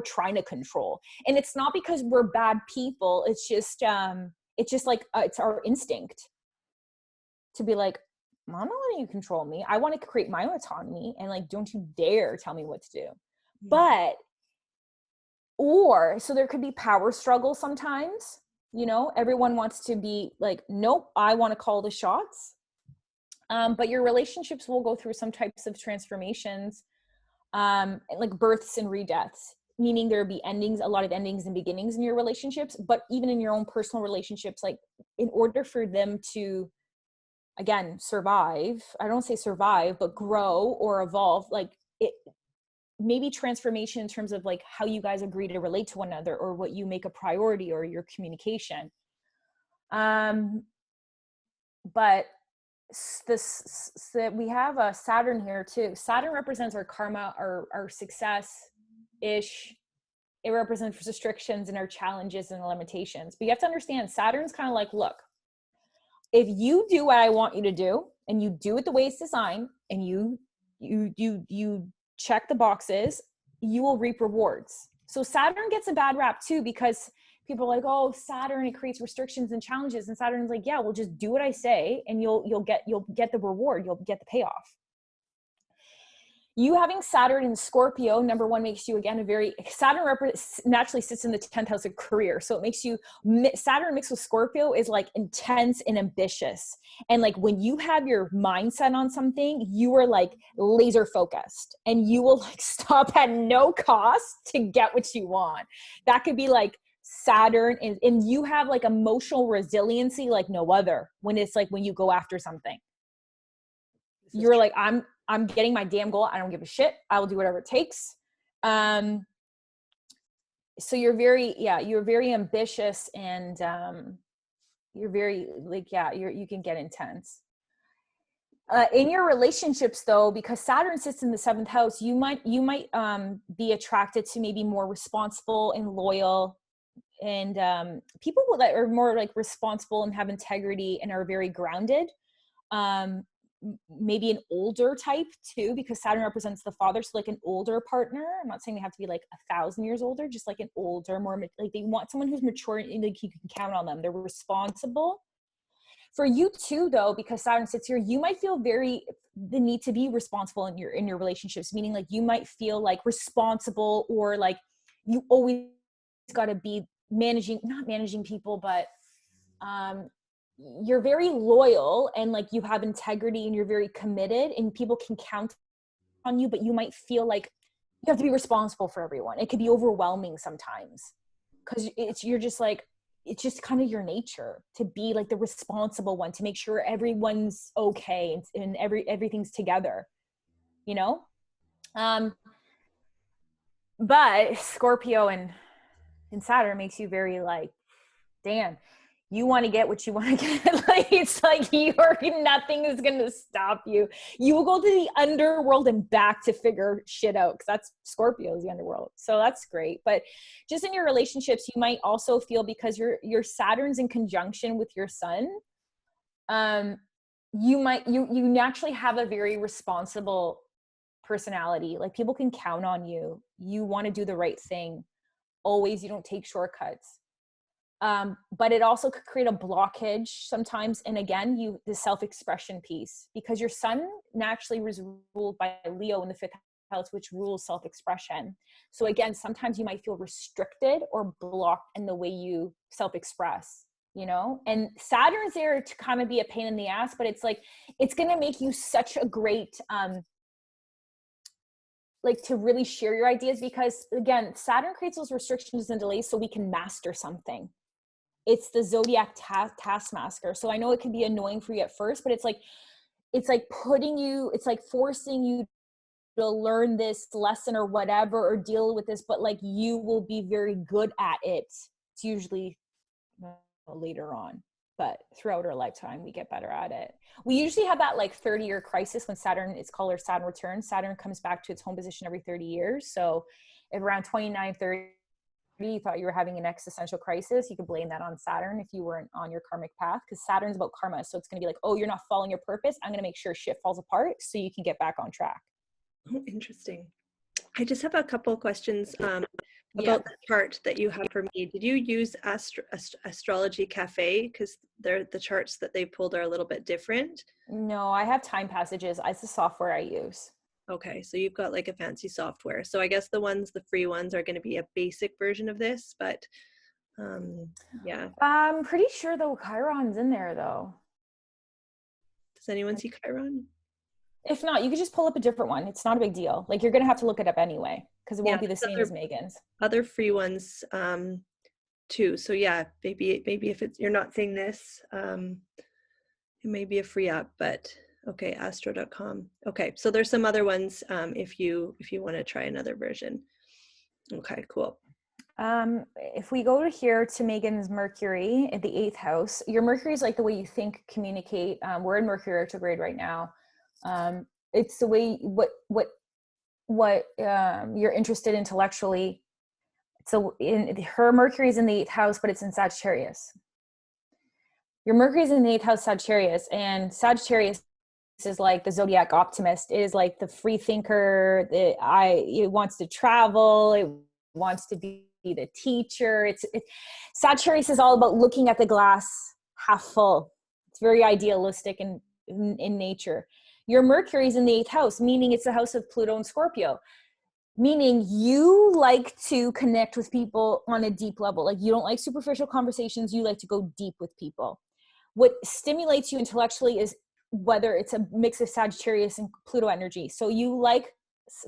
trying to control. And it's not because we're bad people. It's just like, it's our instinct to be like, I'm not letting you control me. I want to create my own autonomy, and like, don't you dare tell me what to do. Mm-hmm. So there could be power struggle sometimes. You know, everyone wants to be like, nope, I want to call the shots. But your relationships will go through some types of transformations, like births and redeaths, meaning there'll be a lot of endings and beginnings in your relationships, but even in your own personal relationships, like in order for them to, again, survive, I don't say survive, but grow or evolve, like it, maybe transformation in terms of like how you guys agree to relate to one another, or what you make a priority, or your communication. But we have a Saturn here too. Saturn represents our karma, our success-ish. It represents restrictions and our challenges and limitations. But you have to understand, Saturn's kind of like, look, if you do what I want you to do, and you do it the way it's designed, and you check the boxes, you will reap rewards. So Saturn gets a bad rap too, because people are like, oh, Saturn, it creates restrictions and challenges. And Saturn's like, yeah, well, just do what I say and you'll get the reward. You'll get the payoff. You having Saturn in Scorpio, number one, makes you, again, Saturn naturally sits in the 10th house of career. So it makes you, Saturn mixed with Scorpio is like intense and ambitious. And like when you have your mindset on something, you are like laser focused and you will like stop at no cost to get what you want. That could be like Saturn, and you have like emotional resiliency like no other when it's like when you go after something. You're like, I'm getting my damn goal. I don't give a shit. I will do whatever it takes. So you're very ambitious and you're very like, you can get intense. In your relationships though, because Saturn sits in the 7th house, you might be attracted to maybe more responsible and loyal and people that are more like responsible and have integrity and are very grounded. Maybe an older type too, because Saturn represents the father. So like an older partner. I'm not saying they have to be like 1,000 years older, just like an older, more like they want someone who's mature and like you can count on them. They're responsible. For you too, though, because Saturn sits here, you might feel the need to be responsible in your relationships, meaning like you might feel like responsible or like you always got to be not managing people, but you're very loyal and like you have integrity and you're very committed and people can count on you, but you might feel like you have to be responsible for everyone. It could be overwhelming sometimes because you're just like, it's just kind of your nature to be like the responsible one, to make sure everyone's okay and everything's together, you know? But Scorpio and Saturn makes you very like, damn, you want to get what you want to get. Like, it's like nothing is going to stop you. You will go to the underworld and back to figure shit out. Cause that's Scorpio is the underworld. So that's great. But just in your relationships, you might also feel because your Saturn's in conjunction with your sun. You naturally have a very responsible personality. Like people can count on you. You want to do the right thing. Always, you don't take shortcuts. But it also could create a blockage sometimes. And again, the self-expression piece, because your sun naturally was ruled by Leo in the 5th house, which rules self-expression. So again, sometimes you might feel restricted or blocked in the way you self-express, you know, and Saturn's there to kind of be a pain in the ass, but it's like, it's going to make you such a great, like to really share your ideas, because again, Saturn creates those restrictions and delays so we can master something. It's the zodiac taskmaster. So I know it can be annoying for you at first, but it's like forcing you to learn this lesson or whatever, or deal with this, but like you will be very good at it. It's usually later on, but throughout our lifetime, we get better at it. We usually have that like 30-year crisis when Saturn, it's called our Saturn return. Saturn comes back to its home position every 30 years. So if around 29, 30, you thought you were having an existential crisis, you could blame that on Saturn if you weren't on your karmic path, because Saturn's about karma. So it's going to be like, oh, you're not following your purpose. I'm going to make sure shit falls apart so you can get back on track. Oh, interesting. I just have a couple of questions about the chart that you have for me. Did you use Astrology Cafe? Because the charts that they pulled are a little bit different. No, I have time passages. It's the software I use. Okay, so you've got like a fancy software. So I guess the free ones are going to be a basic version of this, but yeah. I'm pretty sure the Chiron's in there though. Does anyone see Chiron? If not, you could just pull up a different one. It's not a big deal. Like you're going to have to look it up anyway, because it won't be the same as Megan's. Other free ones too. So yeah, maybe if you're not seeing this, it may be a free app, but okay, astro.com. Okay, so there's some other ones if you want to try another version. Okay, cool. If we go to here to Megan's Mercury in the 8th house, your Mercury is like the way you think, communicate. We're in Mercury retrograde right now. It's the way what you're interested intellectually. So her Mercury is in the 8th house, but it's in Sagittarius. Your Mercury is in the 8th house, Sagittarius, and Sagittarius is like the zodiac optimist. It is like the free thinker. It wants to travel. It wants to be the teacher. Sagittarius is all about looking at the glass half full. It's very idealistic in nature. Your Mercury is in the 8th house, meaning it's the house of Pluto and Scorpio, meaning you like to connect with people on a deep level. Like, you don't like superficial conversations. You like to go deep with people. What stimulates you intellectually is whether it's a mix of Sagittarius and Pluto energy. So you like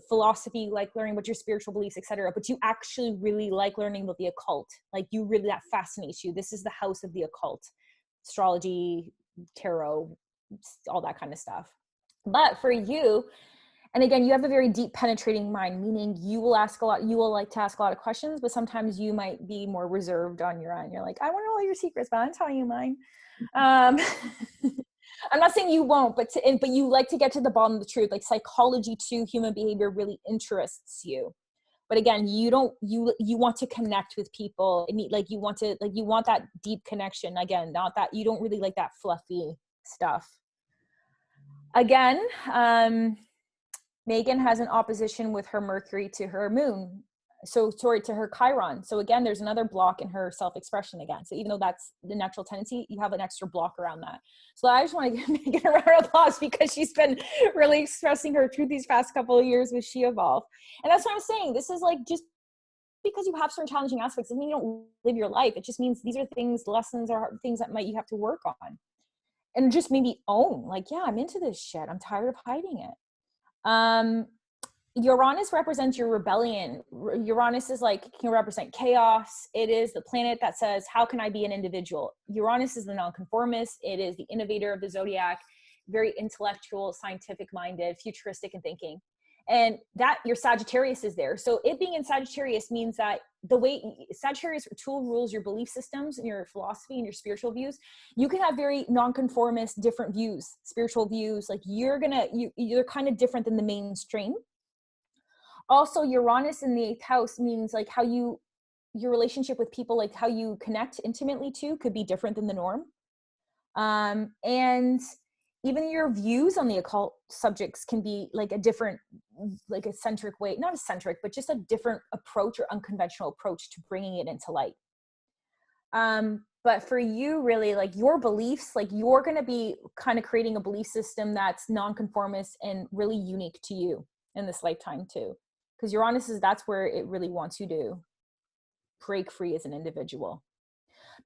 philosophy, like learning about your spiritual beliefs, etc. But you actually really like learning about the occult. Like, that fascinates you. This is the house of the occult, astrology, tarot, all that kind of stuff. But for you, and again, you have a very deep penetrating mind, meaning you will like to ask a lot of questions, but sometimes you might be more reserved on your end. You're like, I want to know all your secrets, but I'm telling you mine. I'm not saying you won't, but you like to get to the bottom of the truth. Like, psychology to human behavior really interests you. But again, you want to connect with people. You want that deep connection. Again, not that you don't really like that fluffy stuff. Again, Megan has an opposition with her Mercury to her moon. To her Chiron. So again, there's another block in her self-expression again. So even though that's the natural tendency, you have an extra block around that. So I just want to give Megan a round of applause because she's been really expressing her truth these past couple of years with She Evolve. And that's what I'm saying. This is like, just because you have certain challenging aspects doesn't mean you don't live your life. It just means these are lessons or things that you have to work on. And just maybe own, like, yeah, I'm into this shit. I'm tired of hiding it. Uranus represents your rebellion. Uranus can represent chaos. It is the planet that says, how can I be an individual? Uranus is the nonconformist. It is the innovator of the zodiac, very intellectual, scientific minded, futuristic in thinking. And that your Sagittarius is there. So it being in Sagittarius means that the way Sagittarius tool rules your belief systems and your philosophy and your spiritual views, you can have very nonconformist, different views, spiritual views. Like, you're kind of different than the mainstream. Also, Uranus in the 8th house means like your relationship with people, like how you connect intimately to, could be different than the norm. And even your views on the occult subjects can be like a different, like eccentric way, not eccentric, but just a different approach or unconventional approach to bringing it into light. But for you, really, like your beliefs, like you're going to be kind of creating a belief system that's nonconformist and really unique to you in this lifetime too. Because Uranus that's where it really wants you to break free as an individual.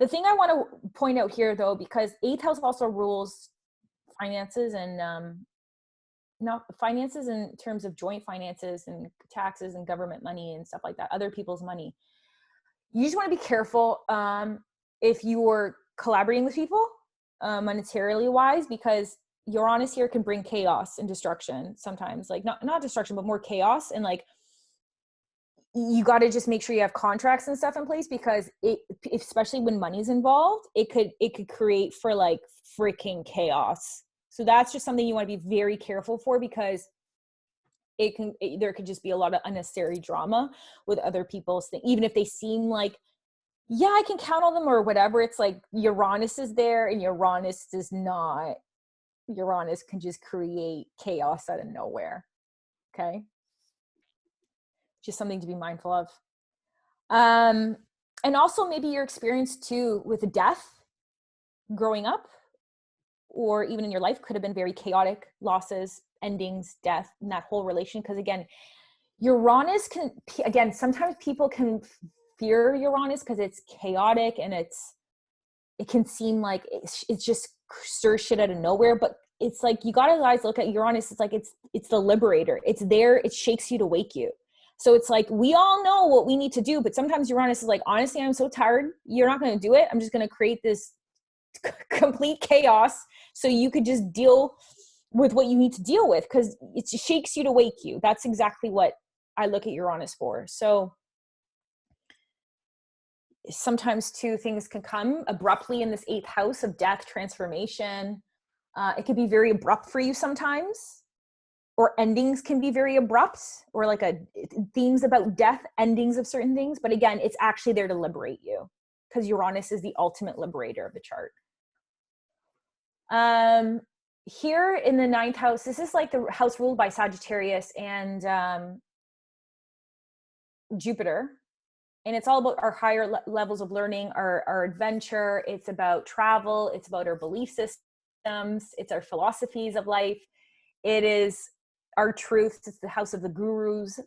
The thing I want to point out here though, because 8th house also rules finances and not finances in terms of joint finances and taxes and government money and stuff like that, other people's money. You just want to be careful if you're collaborating with people monetarily wise, because Uranus here can bring chaos and destruction sometimes, like not destruction, but more chaos. And like, you got to just make sure you have contracts and stuff in place, because especially when money's involved, it could create for like freaking chaos. So that's just something you want to be very careful for, because there could just be a lot of unnecessary drama with other people's things, even if they seem like, yeah, I can count on them or whatever. It's like Uranus is there and Uranus does not. Uranus can just create chaos out of nowhere. Okay. Just something to be mindful of. And also maybe your experience too with death growing up, or even in your life, could have been very chaotic, losses, endings, death, and that whole relation. Because again, Uranus sometimes people can fear Uranus because it's chaotic and it can seem like it's just stirs shit out of nowhere. But it's like, you gotta guys look at Uranus. It's like, it's the liberator. It's there. It shakes you to wake you. So it's like, we all know what we need to do, but sometimes Uranus is like, honestly, I'm so tired. You're not going to do it. I'm just going to create this complete chaos so you could just deal with what you need to deal with, because it shakes you to wake you. That's exactly what I look at Uranus for. So sometimes too, things can come abruptly in this 8th house of death, transformation. It could be very abrupt for you sometimes. Or endings can be very abrupt, or like themes about death, endings of certain things. But again, it's actually there to liberate you, because Uranus is the ultimate liberator of the chart. Here in the 9th house, this is like the house ruled by Sagittarius and Jupiter. And it's all about our higher levels of learning, our adventure. It's about travel. It's about our belief systems. It's our philosophies of life. It is our truths. It's the house of the gurus,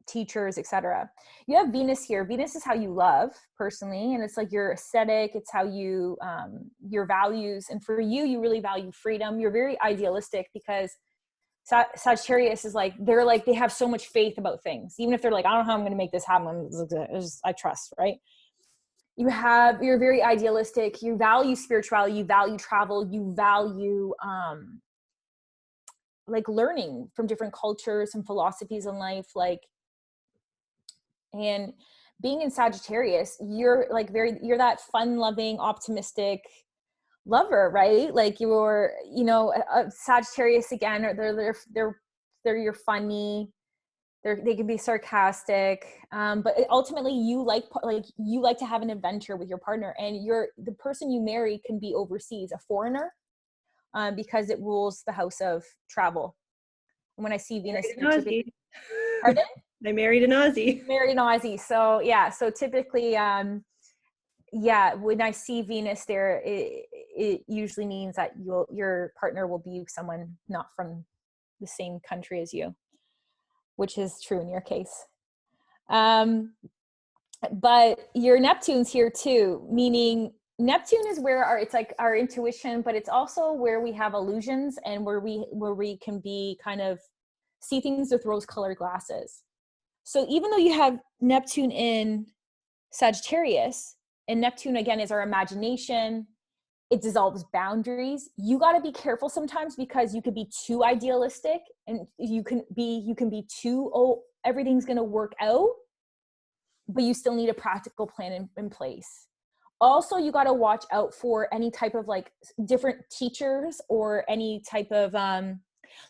teachers, etc. You have Venus here. Venus is how you love personally, and it's like your aesthetic. It's how you your values. And for you, you really value freedom. You're very idealistic because Sagittarius is like, they have so much faith about things. Even if they're like, I don't know how I'm going to make this happen, I trust, right? You're very idealistic. You value spirituality. You value travel. You value like learning from different cultures and philosophies in life. And being in Sagittarius, you're that fun loving, optimistic lover, right? Like you're, Sagittarius again, they're your funny, they can be sarcastic, but ultimately you like to have an adventure with your partner, and the person you marry can be overseas, a foreigner, because it rules the house of travel. And when I see Venus, pardon? I married an Aussie. So yeah, so typically, when I see Venus there, it usually means that your partner will be someone not from the same country as you, which is true in your case. But your Neptune's here too, meaning Neptune is where it's like our intuition, but it's also where we have illusions and where we can be kind of see things with rose-colored glasses. So even though you have Neptune in Sagittarius, and Neptune again is our imagination, it dissolves boundaries. You got to be careful sometimes because you could be too idealistic, and you can be too, oh, everything's going to work out, but you still need a practical plan in place. Also, you got to watch out for any type of like different teachers or any type of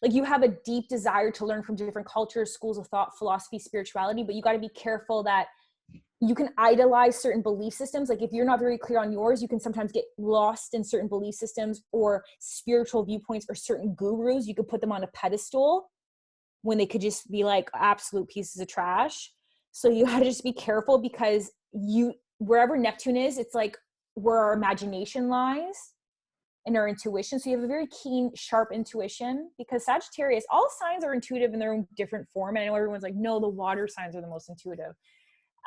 like you have a deep desire to learn from different cultures, schools of thought, philosophy, spirituality, but you got to be careful that you can idolize certain belief systems. Like if you're not very clear on yours, you can sometimes get lost in certain belief systems or spiritual viewpoints or certain gurus. You could put them on a pedestal when they could just be like absolute pieces of trash. So you have to just be careful because wherever Neptune is, it's like where our imagination lies and our intuition. So you have a very keen, sharp intuition, because Sagittarius, all signs are intuitive in their own different form. And I know everyone's like, no, the water signs are the most intuitive.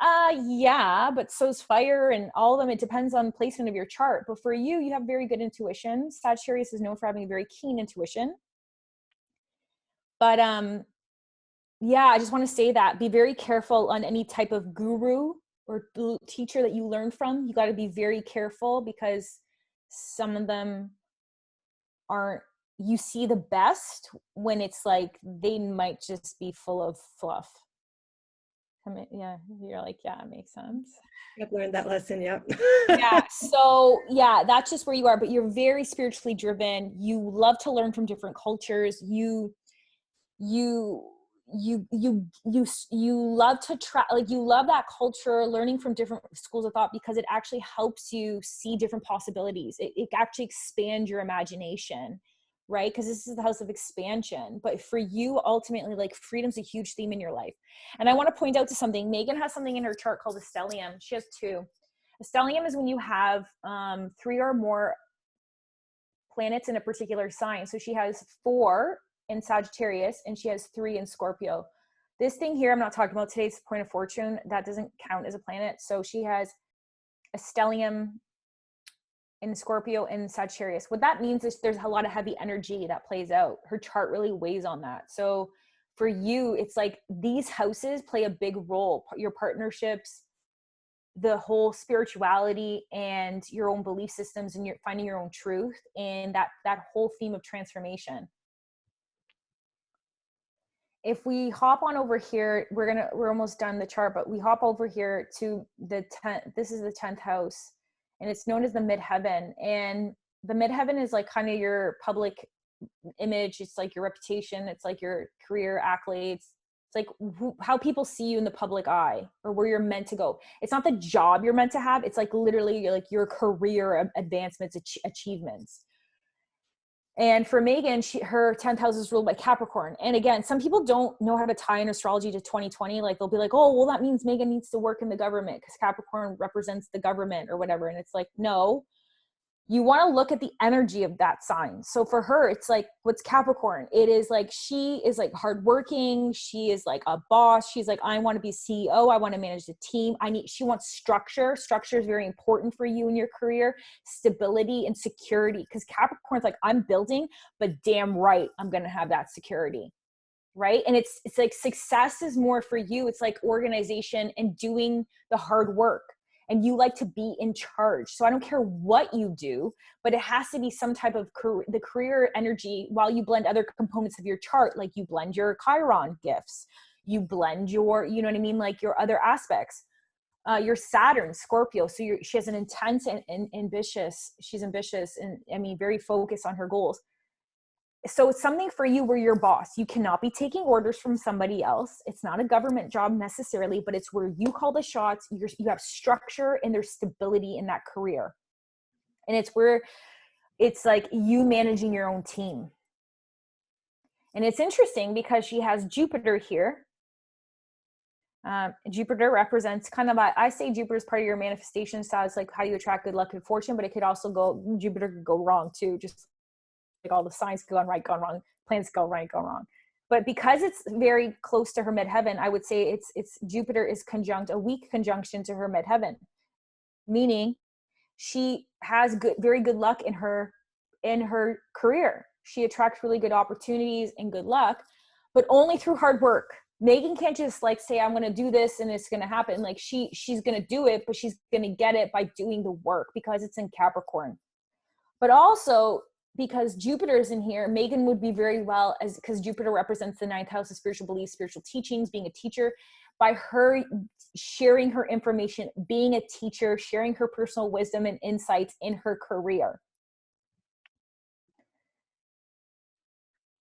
Yeah, but so's fire and all of them. It depends on placement of your chart. But for you, you have very good intuition. Sagittarius is known for having a very keen intuition. But yeah, I just want to say that be very careful on any type of guru or teacher that you learn from. You got to be very careful because some of them aren't, you see the best when it's like they might just be full of fluff. Yeah, you're like, yeah, it makes sense. I've learned that lesson. Yep. Yeah. So yeah, that's just where you are, but you're very spiritually driven. You love to learn from different cultures. You love to try, like you love that culture, learning from different schools of thought, because it actually helps you see different possibilities. It actually expands your imagination, right? Because this is the house of expansion. But for you, ultimately, like freedom's a huge theme in your life. And I want to point out to something. Megan has something in her chart called a stellium. She has two. A stellium is when you have 3 or more planets in a particular sign. So she has 4 in Sagittarius and she has 3 in Scorpio. This thing here I'm not talking about today, it's point of fortune. That doesn't count as a planet. So she has a stellium in Scorpio and Sagittarius. What that means is there's a lot of heavy energy that plays out. Her chart really weighs on that. So for you, it's like these houses play a big role. Your partnerships, the whole spirituality and your own belief systems, and you're finding your own truth, and that whole theme of transformation. If we hop on over here, we're almost done the chart, but we hop over here to the 10th. This is the 10th house, and it's known as the midheaven. And the midheaven is like kind of your public image. It's like your reputation. It's like your career accolades. It's like how people see you in the public eye, or where you're meant to go. It's not the job you're meant to have. It's like literally your career advancements, achievements. And for Megan, her 10th house is ruled by Capricorn. And again, some people don't know how to tie in astrology to 2020. Like they'll be like, oh, well, that means Megan needs to work in the government because Capricorn represents the government or whatever. And it's like, no, you want to look at the energy of that sign. So for her, it's like, what's Capricorn? It is like, she is like hardworking. She is like a boss. She's like, I want to be CEO. I want to manage the team. She wants structure. Structure is very important for you in your career, stability and security. Because Capricorn's like, I'm building, but damn right, I'm going to have that security. Right. And it's like success is more for you. It's like organization and doing the hard work. And you like to be in charge. So I don't care what you do, but it has to be some type of the career energy while you blend other components of your chart. Like you blend your Chiron gifts, you blend your, you know what I mean? Like your other aspects, your Saturn, Scorpio. So she has an intense and ambitious, she's ambitious and I mean, very focused on her goals. So it's something for you where you're boss. You cannot be taking orders from somebody else. It's not a government job necessarily, but it's where you call the shots. You have structure and there's stability in that career. And it's where it's like you managing your own team. And it's interesting because she has Jupiter here. Jupiter represents kind of, I say Jupiter is part of your manifestation style. It's like how you attract good luck and fortune, but it could also Jupiter could go wrong too. Just like all the signs go right, gone wrong, planets go right, go wrong. But because it's very close to her midheaven, I would say it's Jupiter is conjunct, a weak conjunction to her midheaven, meaning she has very good luck in her career. She attracts really good opportunities and good luck, but only through hard work. Megan can't just like say, I'm going to do this and it's going to happen. Like she's going to do it, but she's going to get it by doing the work because it's in Capricorn. But also, because Jupiter is in here, Megan would be very well because Jupiter represents the 9th house of spiritual beliefs, spiritual teachings, being a teacher. By her sharing her information, being a teacher, sharing her personal wisdom and insights in her career.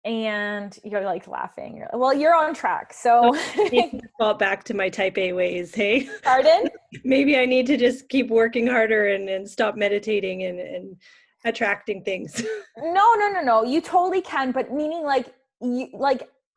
And you're like laughing. Well, you're on track. So I need to fall back to my type A ways. Hey, pardon? Maybe I need to just keep working harder and stop meditating and attracting things. No. You totally can, but meaning like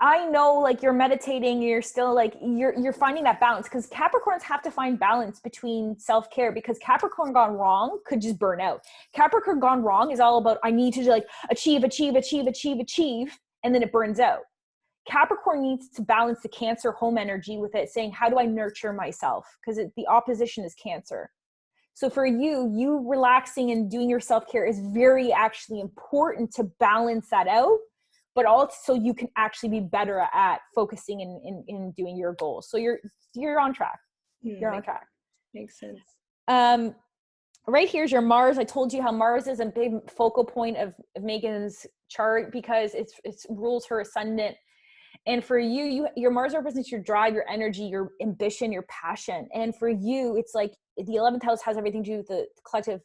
I know like you're meditating, you're still like you're finding that balance because Capricorns have to find balance between self-care because Capricorn gone wrong could just burn out. Capricorn gone wrong is all about I need to like achieve, and then it burns out. Capricorn needs to balance the Cancer home energy with it saying, how do I nurture myself? Because the opposition is Cancer. So for you relaxing and doing your self-care is very actually important to balance that out, but also so you can actually be better at focusing in doing your goals. So you're on track. You're on track. Makes sense. Right here's your Mars. I told you how Mars is a big focal point of Megan's chart because it rules her ascendant. And for your Mars represents your drive, your energy, your ambition, your passion. And for you, it's like the 11th house has everything to do with the collective.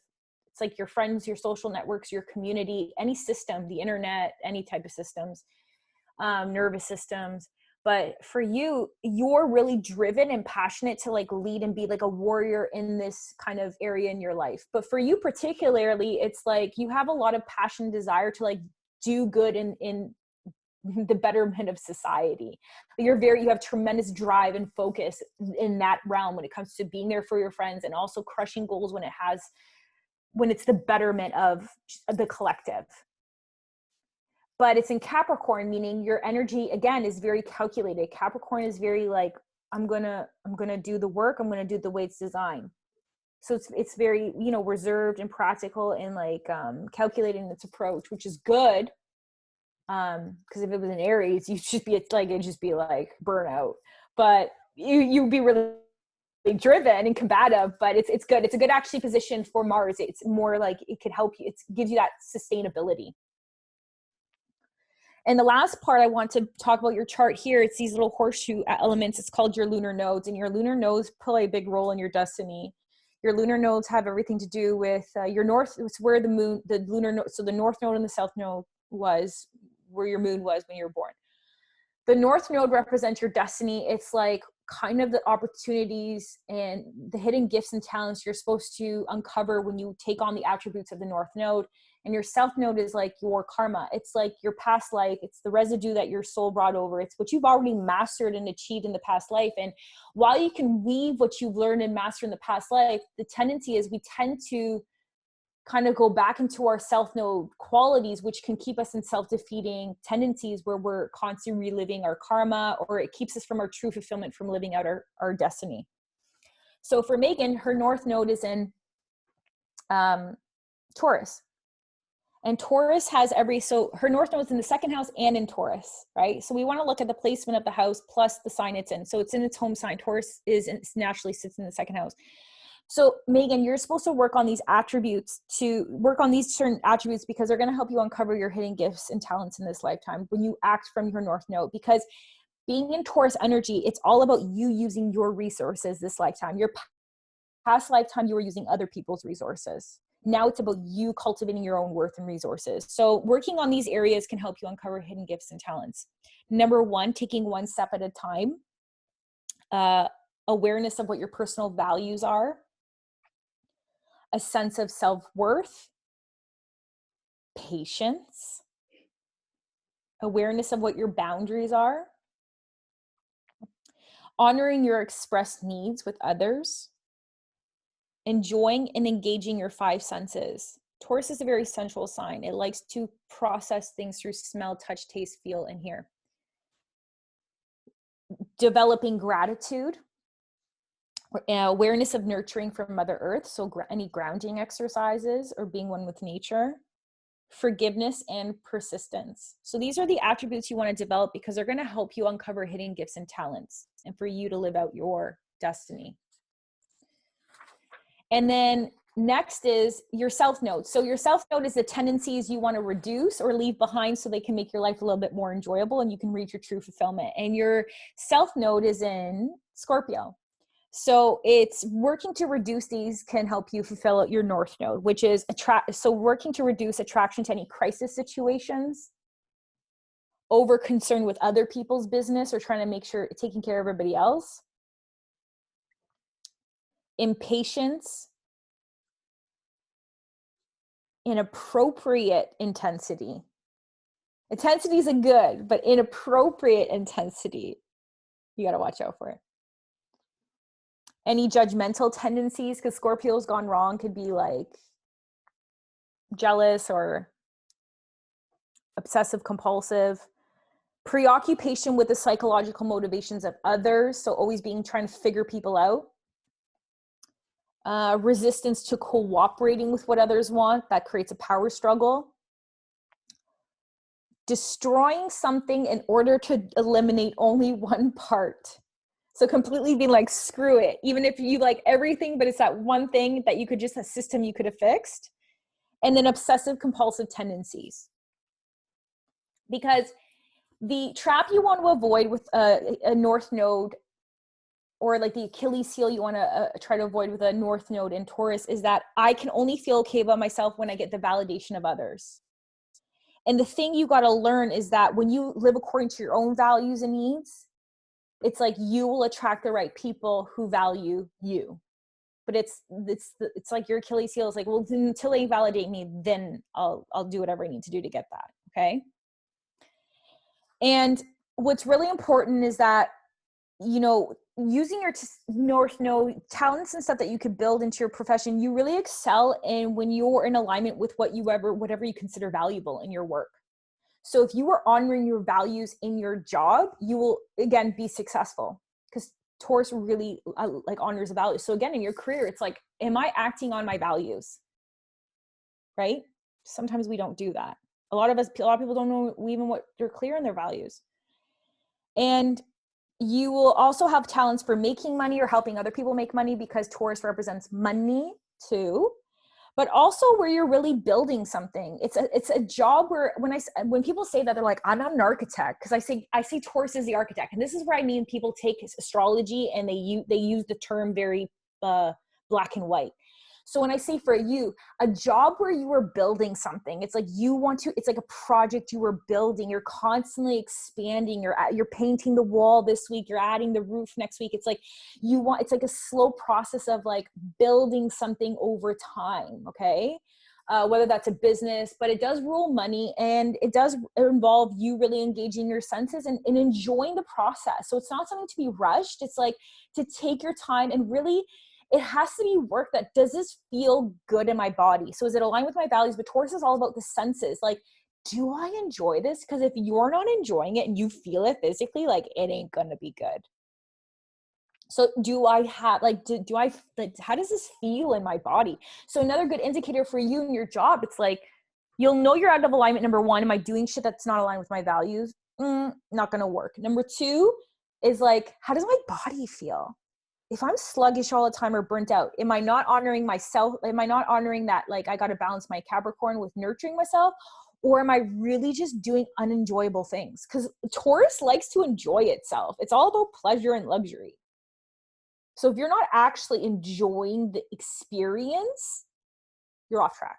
It's like your friends, your social networks, your community, any system, the internet, any type of systems, nervous systems. But for you, you're really driven and passionate to like lead and be like a warrior in this kind of area in your life. But for you particularly, it's like you have a lot of passion, desire to like do good in the betterment of society. You have tremendous drive and focus in that realm when it comes to being there for your friends and also crushing goals when it's the betterment of the collective. But it's in Capricorn, meaning your energy again is very calculated. Capricorn is very like, I'm gonna do the work, I'm gonna do the way it's designed. So it's very, reserved and practical and like calculated in its approach, which is good. Because if it was an Aries, it'd just be like burnout, but you'd be really driven and combative, but it's good. It's a good actually position for Mars. It's more like it could help you. It gives you that sustainability. And the last part I want to talk about your chart here, it's these little horseshoe elements. It's called your lunar nodes, and your lunar nodes play a big role in your destiny. Your lunar nodes have everything to do with your north. It's where the moon, the lunar node. So the north node and the south node was where your moon was when you were born. The north node represents your destiny. It's like kind of the opportunities and the hidden gifts and talents you're supposed to uncover when you take on the attributes of the north node. And your south node is like your karma. It's like your past life. It's the residue that your soul brought over. It's what you've already mastered and achieved in the past life. And while you can weave what you've learned and mastered in the past life, the tendency is we tend to kind of go back into our self node qualities, which can keep us in self-defeating tendencies where we're constantly reliving our karma, or it keeps us from our true fulfillment, from living out our destiny. So for Megan, her north node is in Taurus. And Taurus has so her north node is in the second house and in Taurus, right? So we want to look at the placement of the house plus the sign it's in. So it's in its home sign. Taurus naturally sits in the second house. So Megan, you're supposed to work on these attributes, certain attributes, because they're going to help you uncover your hidden gifts and talents in this lifetime when you act from your north node. Because being in Taurus energy, it's all about you using your resources this lifetime. Your past lifetime, you were using other people's resources. Now it's about you cultivating your own worth and resources. So working on these areas can help you uncover hidden gifts and talents. Number one, taking one step at a time. Awareness of what your personal values are. A sense of self-worth. Patience. Awareness of what your boundaries are. Honoring your expressed needs with others. Enjoying and engaging your five senses. Taurus is a very sensual sign. It likes to process things through smell, touch, taste, feel, and hear. Developing gratitude. Awareness of nurturing from Mother Earth. So any grounding exercises or being one with nature. Forgiveness and persistence. So these are the attributes you want to develop because they're going to help you uncover hidden gifts and talents and for you to live out your destiny. And then next is your self node. So your self node is the tendencies you want to reduce or leave behind so they can make your life a little bit more enjoyable and you can reach your true fulfillment. And your self node is in Scorpio. So it's working to reduce these can help you fulfill your north node, which is working to reduce attraction to any crisis situations, over concern with other people's business or trying to make sure taking care of everybody else. Impatience, inappropriate intensity. Intensity is a good, but inappropriate intensity, you got to watch out for it. Any judgmental tendencies, because Scorpio's gone wrong, could be like jealous or obsessive compulsive. Preoccupation with the psychological motivations of others, so always trying to figure people out. Resistance to cooperating with what others want, that creates a power struggle. Destroying something in order to eliminate only one part. So completely being like, screw it. Even if you like everything, but it's that one thing that you could just, a system you could have fixed. And then obsessive compulsive tendencies. Because the trap you want to avoid with a north node, or like the Achilles heel you want to try to avoid with a north node in Taurus, is that I can only feel okay about myself when I get the validation of others. And the thing you got to learn is that when you live according to your own values and needs, it's like you will attract the right people who value you. But it's like your Achilles heel is like, well, until they validate me, then I'll do whatever I need to do to get that. Okay. And what's really important is that, you know, using your north node talents and stuff that you could build into your profession, you really excel in when you're in alignment with whatever you consider valuable in your work. So if you are honoring your values in your job, you will again be successful, because Taurus really like honors values. So again, in your career, it's like, am I acting on my values? Right? Sometimes we don't do that. A lot of people don't know even what they're clear on their values. And you will also have talents for making money or helping other people make money, because Taurus represents money too, but also where you're really building something. It's a job where when people say that, they're like, I'm not an architect, because I see Taurus as the architect. And this is where I mean people take astrology and they use the term very black and white. So when I say for you, a job where you are building something, it's like it's like a project you were building. You're constantly expanding. You're painting the wall this week. You're adding the roof next week. It's like it's like a slow process of like building something over time. Okay. whether that's a business, but it does rule money, and it does involve you really engaging your senses and enjoying the process. So it's not something to be rushed. It's like to take your time and really, it has to be work that, does this feel good in my body? So is it aligned with my values? But Taurus is all about the senses. Like, do I enjoy this? Because if you're not enjoying it and you feel it physically, like, it ain't gonna be good. So do I have, like, do I, like, how does this feel in my body? So another good indicator for you and your job, it's like, you'll know you're out of alignment. Number one, am I doing shit that's not aligned with my values? Not going to work. Number two is like, how does my body feel? If I'm sluggish all the time or burnt out, am I not honoring myself? Am I not honoring that, like, I got to balance my Capricorn with nurturing myself? Or am I really just doing unenjoyable things? Because Taurus likes to enjoy itself. It's all about pleasure and luxury. So if you're not actually enjoying the experience, you're off track.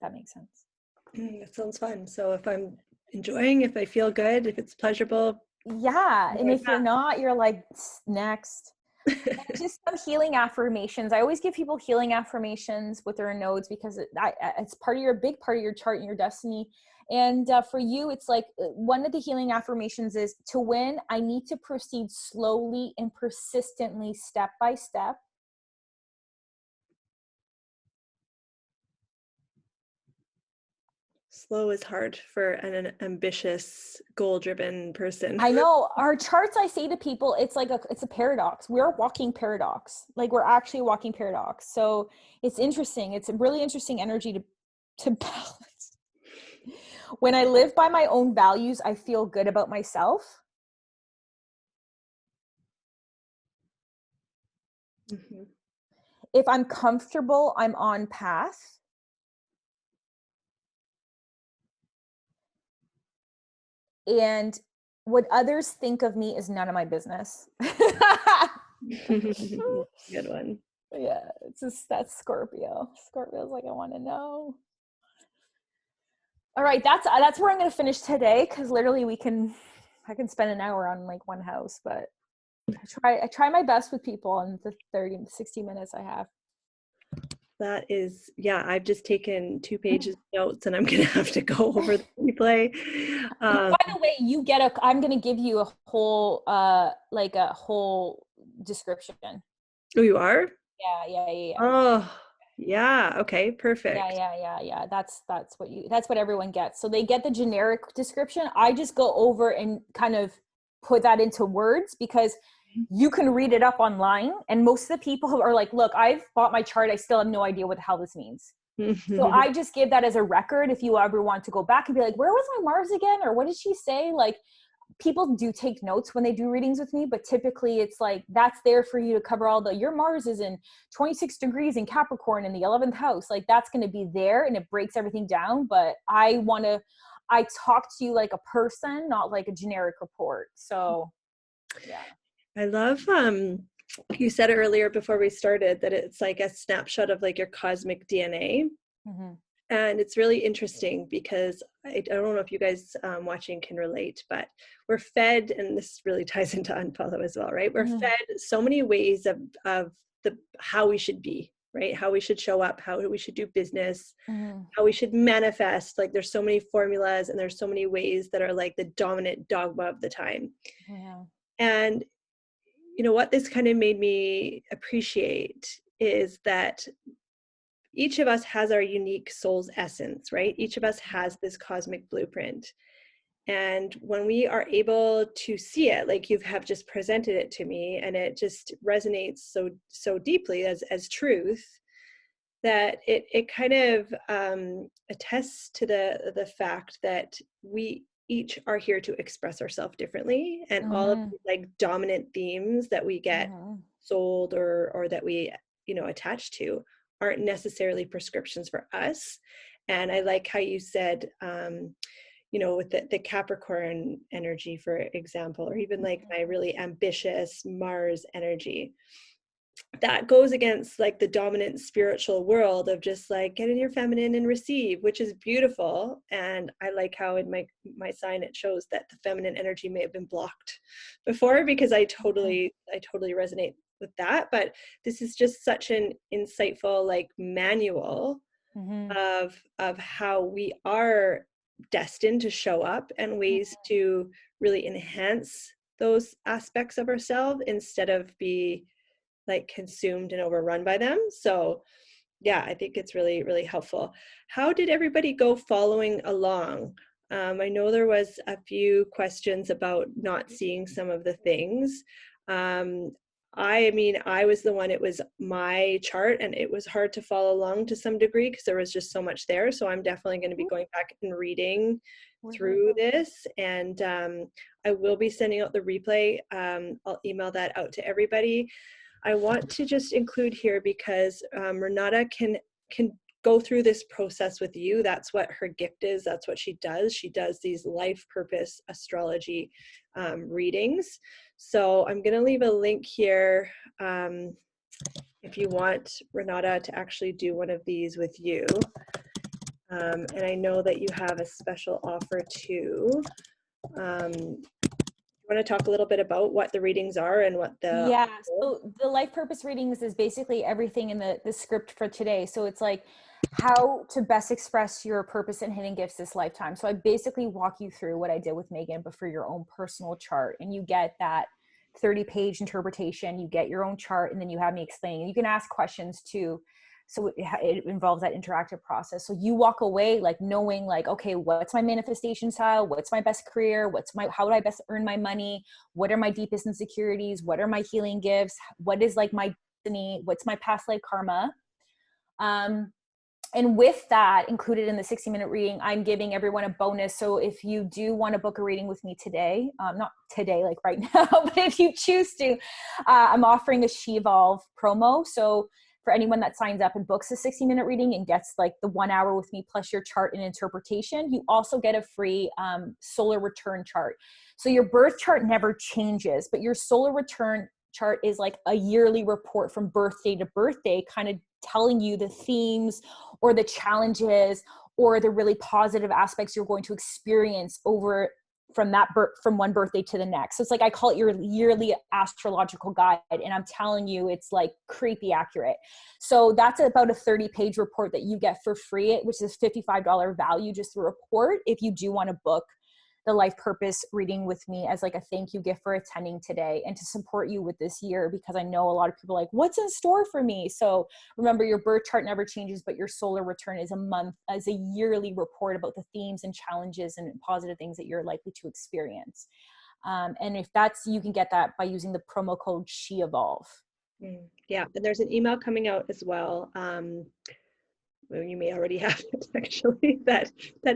That makes sense. That sounds fun. So if I'm enjoying, if I feel good, if it's pleasurable. Yeah. And if you're not, you're like, next. And just some healing affirmations. I always give people healing affirmations with their nodes because it's a big part of your chart and your destiny. And for you, it's like, one of the healing affirmations is, to win, I need to proceed slowly and persistently, step by step. Slow is hard for an ambitious, goal-driven person. I know our charts, I say to people, it's like it's a paradox. We're a walking paradox. Like, we're actually a walking paradox. So it's interesting. It's a really interesting energy to balance. When I live by my own values, I feel good about myself. Mm-hmm. If I'm comfortable, I'm on path. And what others think of me is none of my business. Good one. Yeah, it's just, that's Scorpio. Scorpio's like, I want to know. All right, that's where I'm going to finish today, because literally I can spend an hour on like one house, but I try my best with people in the 30 to 60 minutes I have. That is, yeah, I've just taken 2 pages of notes and I'm going to have to go over the replay. By the way, I'm going to give you a whole, like a whole description. Oh, you are? Yeah. Oh, yeah. Okay, perfect. Yeah. That's what everyone gets. So they get the generic description. I just go over and kind of put that into words, because you can read it up online. And most of the people are like, look, I've bought my chart. I still have no idea what the hell this means. So I just give that as a record. If you ever want to go back and be like, where was my Mars again? Or what did she say? Like, people do take notes when they do readings with me, but typically it's like, that's there for you to cover all your Mars is in 26 degrees in Capricorn in the 11th house. Like, that's going to be there, and it breaks everything down. But I talk to you like a person, not like a generic report. So yeah. I love, you said earlier before we started that it's like a snapshot of like your cosmic DNA. Mm-hmm. And it's really interesting because I don't know if you guys watching can relate, but we're fed, and this really ties into unfollow as well, right? We're fed so many ways of how we should be, right? How we should show up, how we should do business, how we should manifest. Like, there's so many formulas and there's so many ways that are like the dominant dogma of the time. Yeah. And you know what this kind of made me appreciate is that each of us has our unique soul's essence, right? Each of us has this cosmic blueprint. And when we are able to see it, like you have just presented it to me, and it just resonates so deeply as truth, that it kind of attests to the fact that we each are here to express ourselves differently, and all of the like dominant themes that we get sold or that we attach to aren't necessarily prescriptions for us. And I like how you said with the Capricorn energy, for example, or even like my really ambitious Mars energy, that goes against like the dominant spiritual world of just like get in your feminine and receive, which is beautiful. And I like how in my sign it shows that the feminine energy may have been blocked before, because I totally resonate that, but this is just such an insightful like manual of how we are destined to show up and ways to really enhance those aspects of ourselves instead of be like consumed and overrun by them. So yeah, I think it's really, really helpful. How did everybody go following along? I know there was a few questions about not seeing some of the things. I mean, I was the one, it was my chart and it was hard to follow along to some degree because there was just so much there. So I'm definitely going to be going back and reading through this. And I will be sending out the replay. I'll email that out to everybody. I want to just include here because Renata can go through this process with you. That's what her gift is. That's what she does. She does these life purpose astrology readings. So I'm going to leave a link here if you want Renata to actually do one of these with you. And I know that you have a special offer too. Want to talk a little bit about what the readings are and what the so the life purpose readings is basically everything in the script for today. So it's like how to best express your purpose and hidden gifts this lifetime. So I basically walk you through what I did with Megan, but for your own personal chart, and you get that 30-page interpretation, you get your own chart, and then you have me explain. You can ask questions too. So it involves that interactive process. So you walk away like knowing like, okay, what's my manifestation style? What's my best career? How would I best earn my money? What are my deepest insecurities? What are my healing gifts? What is like my destiny? What's my past life karma? And with that included in the 60-minute reading, I'm giving everyone a bonus. So if you do want to book a reading with me today, not today, like right now, but if you choose to, I'm offering a She Evolve promo. So for anyone that signs up and books a 60-minute reading and gets like the 1 hour with me plus your chart and interpretation, you also get a free solar return chart. So your birth chart never changes, but your solar return chart is like a yearly report from birthday to birthday, kind of telling you the themes or the challenges or the really positive aspects you're going to experience over from one birthday to the next. So it's like, I call it your yearly astrological guide. And I'm telling you, it's like creepy accurate. So that's about a 30-page report that you get for free, which is $55 value, just the report. If you do want to book the life purpose reading with me as like a thank you gift for attending today and to support you with this year, because I know a lot of people are like, what's in store for me? So remember, your birth chart never changes, but your solar return is a yearly report about the themes and challenges and positive things that you're likely to experience. And if you can get that by using the promo code She Evolve. Yeah, and there's an email coming out as well. Well, you may already have it actually, that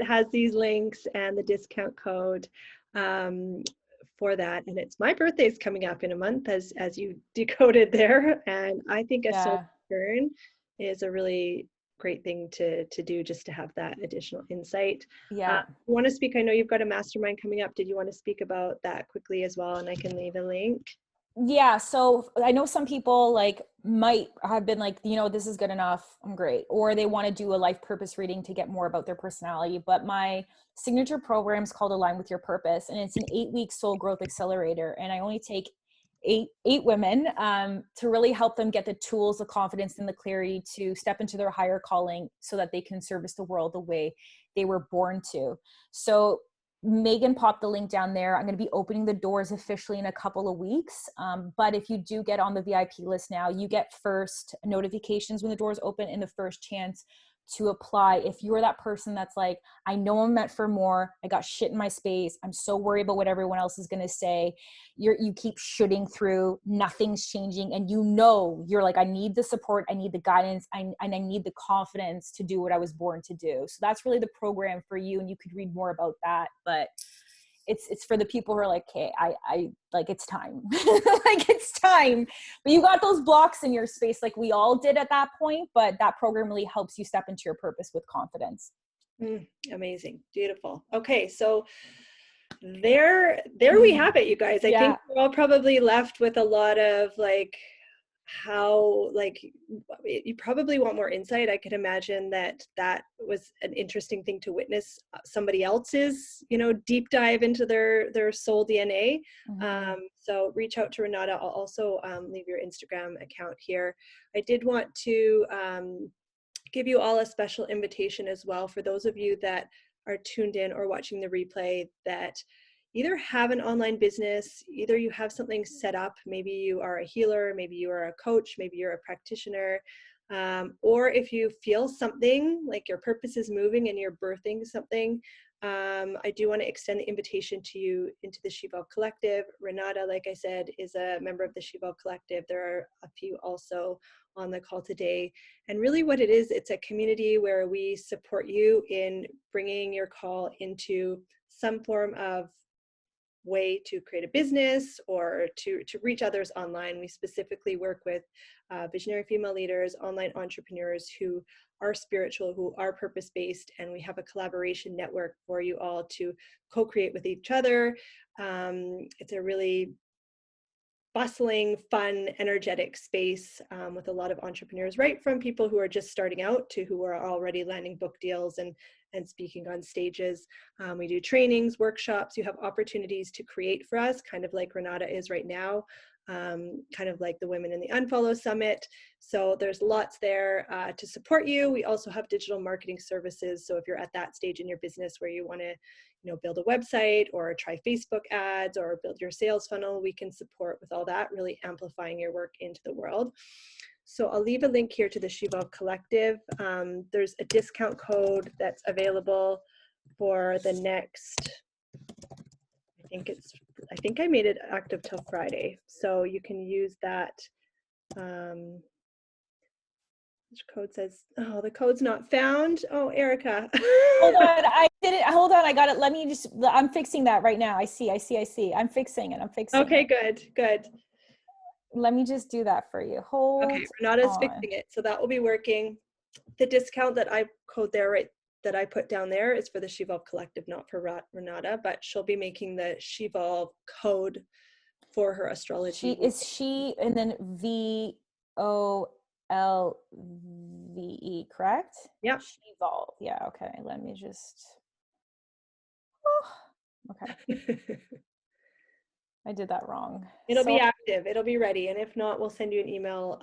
has these links and the discount code for that. And it's my birthday's coming up in a month, as you decoded there. And I think a soul return is a really great thing to do, just to have that additional insight. Yeah. You want to speak? I know you've got a mastermind coming up. Did you want to speak about that quickly as well? And I can leave a link. Yeah. So I know some people like might have been like, this is good enough, I'm great. Or they want to do a life purpose reading to get more about their personality. But my signature program is called Align with Your Purpose. And it's an 8-week soul growth accelerator. And I only take eight women to really help them get the tools, the confidence, and the clarity to step into their higher calling so that they can service the world the way they were born to. So Megan popped the link down there. I'm going to be opening the doors officially in a couple of weeks. But if you do get on the VIP list now, you get first notifications when the doors open and the first chance to apply. If you're that person that's like, I know I'm meant for more, I got shit in my space, I'm so worried about what everyone else is going to say, you keep shooting through, nothing's changing, and you're like, I need the support, I need the guidance, and I need the confidence to do what I was born to do. So that's really the program for you, and you could read more about that. But it's for the people who are like, okay, I like, it's time. Like, it's time. But you got those blocks in your space like we all did at that point, but that program really helps you step into your purpose with confidence. Amazing. Beautiful. Okay. So there we have it, you guys. I think we're all probably left with a lot of like, how, like, you probably want more insight. I could imagine that that was an interesting thing to witness, somebody else's, deep dive into their soul DNA. So reach out to Renata. I'll also leave your Instagram account here. I did want to give you all a special invitation as well for those of you that are tuned in or watching the replay that either have an online business, either you have something set up, maybe you are a healer, maybe you are a coach, maybe you're a practitioner, or if you feel something like your purpose is moving and you're birthing something, I do want to extend the invitation to you into the She Evolve Collective. Renata, like I said, is a member of the She Evolve Collective. There are a few also on the call today. And really what it is, it's a community where we support you in bringing your call into some form of way to create a business or to reach others online. We specifically work with visionary female leaders, online entrepreneurs who are spiritual, who are purpose-based, and we have a collaboration network for you all to co-create with each other. It's a really bustling, fun, energetic space with a lot of entrepreneurs, right from people who are just starting out to who are already landing book deals and speaking on stages. We do trainings, workshops. You have opportunities to create for us, kind of like Renata is right now, kind of like the Women in the Unfollow Summit. So there's lots there to support you. We also have digital marketing services. So if you're at that stage in your business where you want to build a website or try Facebook ads or build your sales funnel, we can support with all that, really amplifying your work into the world. So I'll leave a link here to the She Evolve Collective. There's a discount code that's available for the next, I think I made it active till Friday. So you can use that. Which code says, oh, the code's not found. Oh, Erica. Hold on, I did it. Hold on, I got it. Let me just, I'm fixing that right now. I see. I'm fixing it. Okay, good. Let me just do that for you. Hold Okay, Renata's on. fixing it. So that will be working. The discount that I code there, right, that I put down there is for the She Evolve Collective, not for Renata, but she'll be making the She Evolve code for her astrology. She and then VOLVE, correct? Yep. She Evolve. Yeah, okay. Let me just, okay. I did that wrong. It'll be active. It'll be ready. And if not, we'll send you an email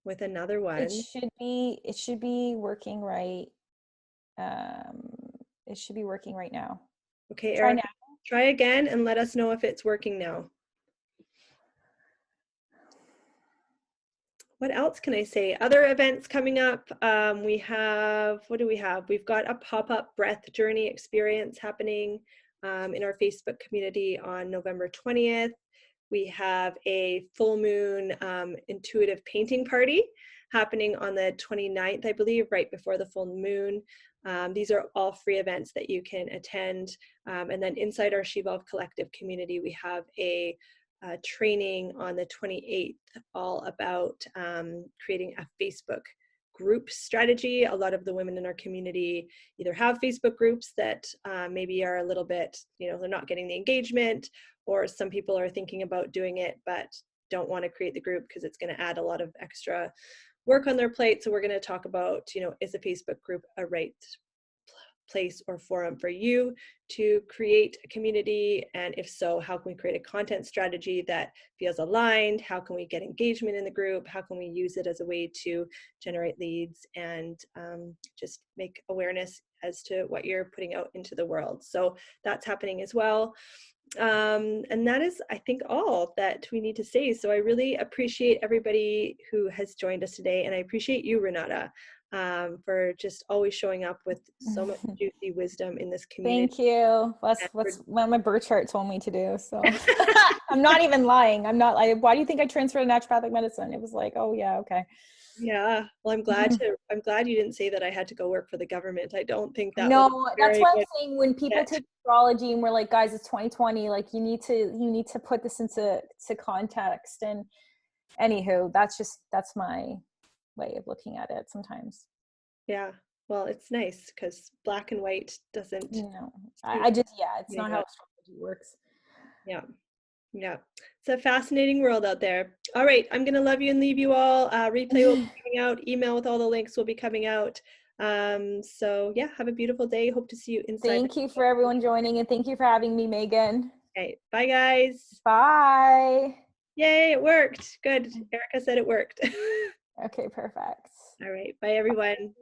with another one. It should be working right. It should be working right now. Okay, Erica, try again and let us know if it's working now. What else can I say? Other events coming up. We have, what do we have? We've got a pop-up breath journey experience happening in our Facebook community on November 20th. We have a full moon intuitive painting party happening on the 29th, I believe, right before the full moon. These are all free events that you can attend. And then inside our She Evolve Collective community, we have a training on the 28th all about creating a Facebook group strategy. A lot of the women in our community either have Facebook groups that maybe are a little bit, they're not getting the engagement, or some people are thinking about doing it but don't want to create the group because it's going to add a lot of extra work on their plate. So we're going to talk about, is a Facebook group a right place or forum for you to create a community? And if so, how can we create a content strategy that feels aligned? How can we get engagement in the group? How can we use it as a way to generate leads and just make awareness as to what you're putting out into the world? So that's happening as well. And that is, I think, all that we need to say. So I really appreciate everybody who has joined us today. And I appreciate you, Renata, for just always showing up with so much juicy wisdom in this community. Thank you. That's what my birth chart told me to do. So I'm not even lying. I'm not like, why do you think I transferred to naturopathic medicine? It was like, oh yeah, okay. Yeah. Well, I'm glad you didn't say that I had to go work for the government. I don't think that that's why I'm saying when people take astrology and we're like, guys, it's 2020, like you need to put this into context. And anywho, that's my way of looking at it sometimes. Yeah. Well, it's nice because black and white doesn't. It's not how astrology works. Yeah. Yeah, it's a fascinating world out there. All right, I'm going to love you and leave you all. Replay will be coming out. Email with all the links will be coming out. So yeah, have a beautiful day. Hope to see you inside. Thank you for everyone joining, and thank you for having me, Megan. Okay, bye guys. Bye. Yay, it worked. Good. Erica said it worked. Okay, perfect. All right, bye everyone.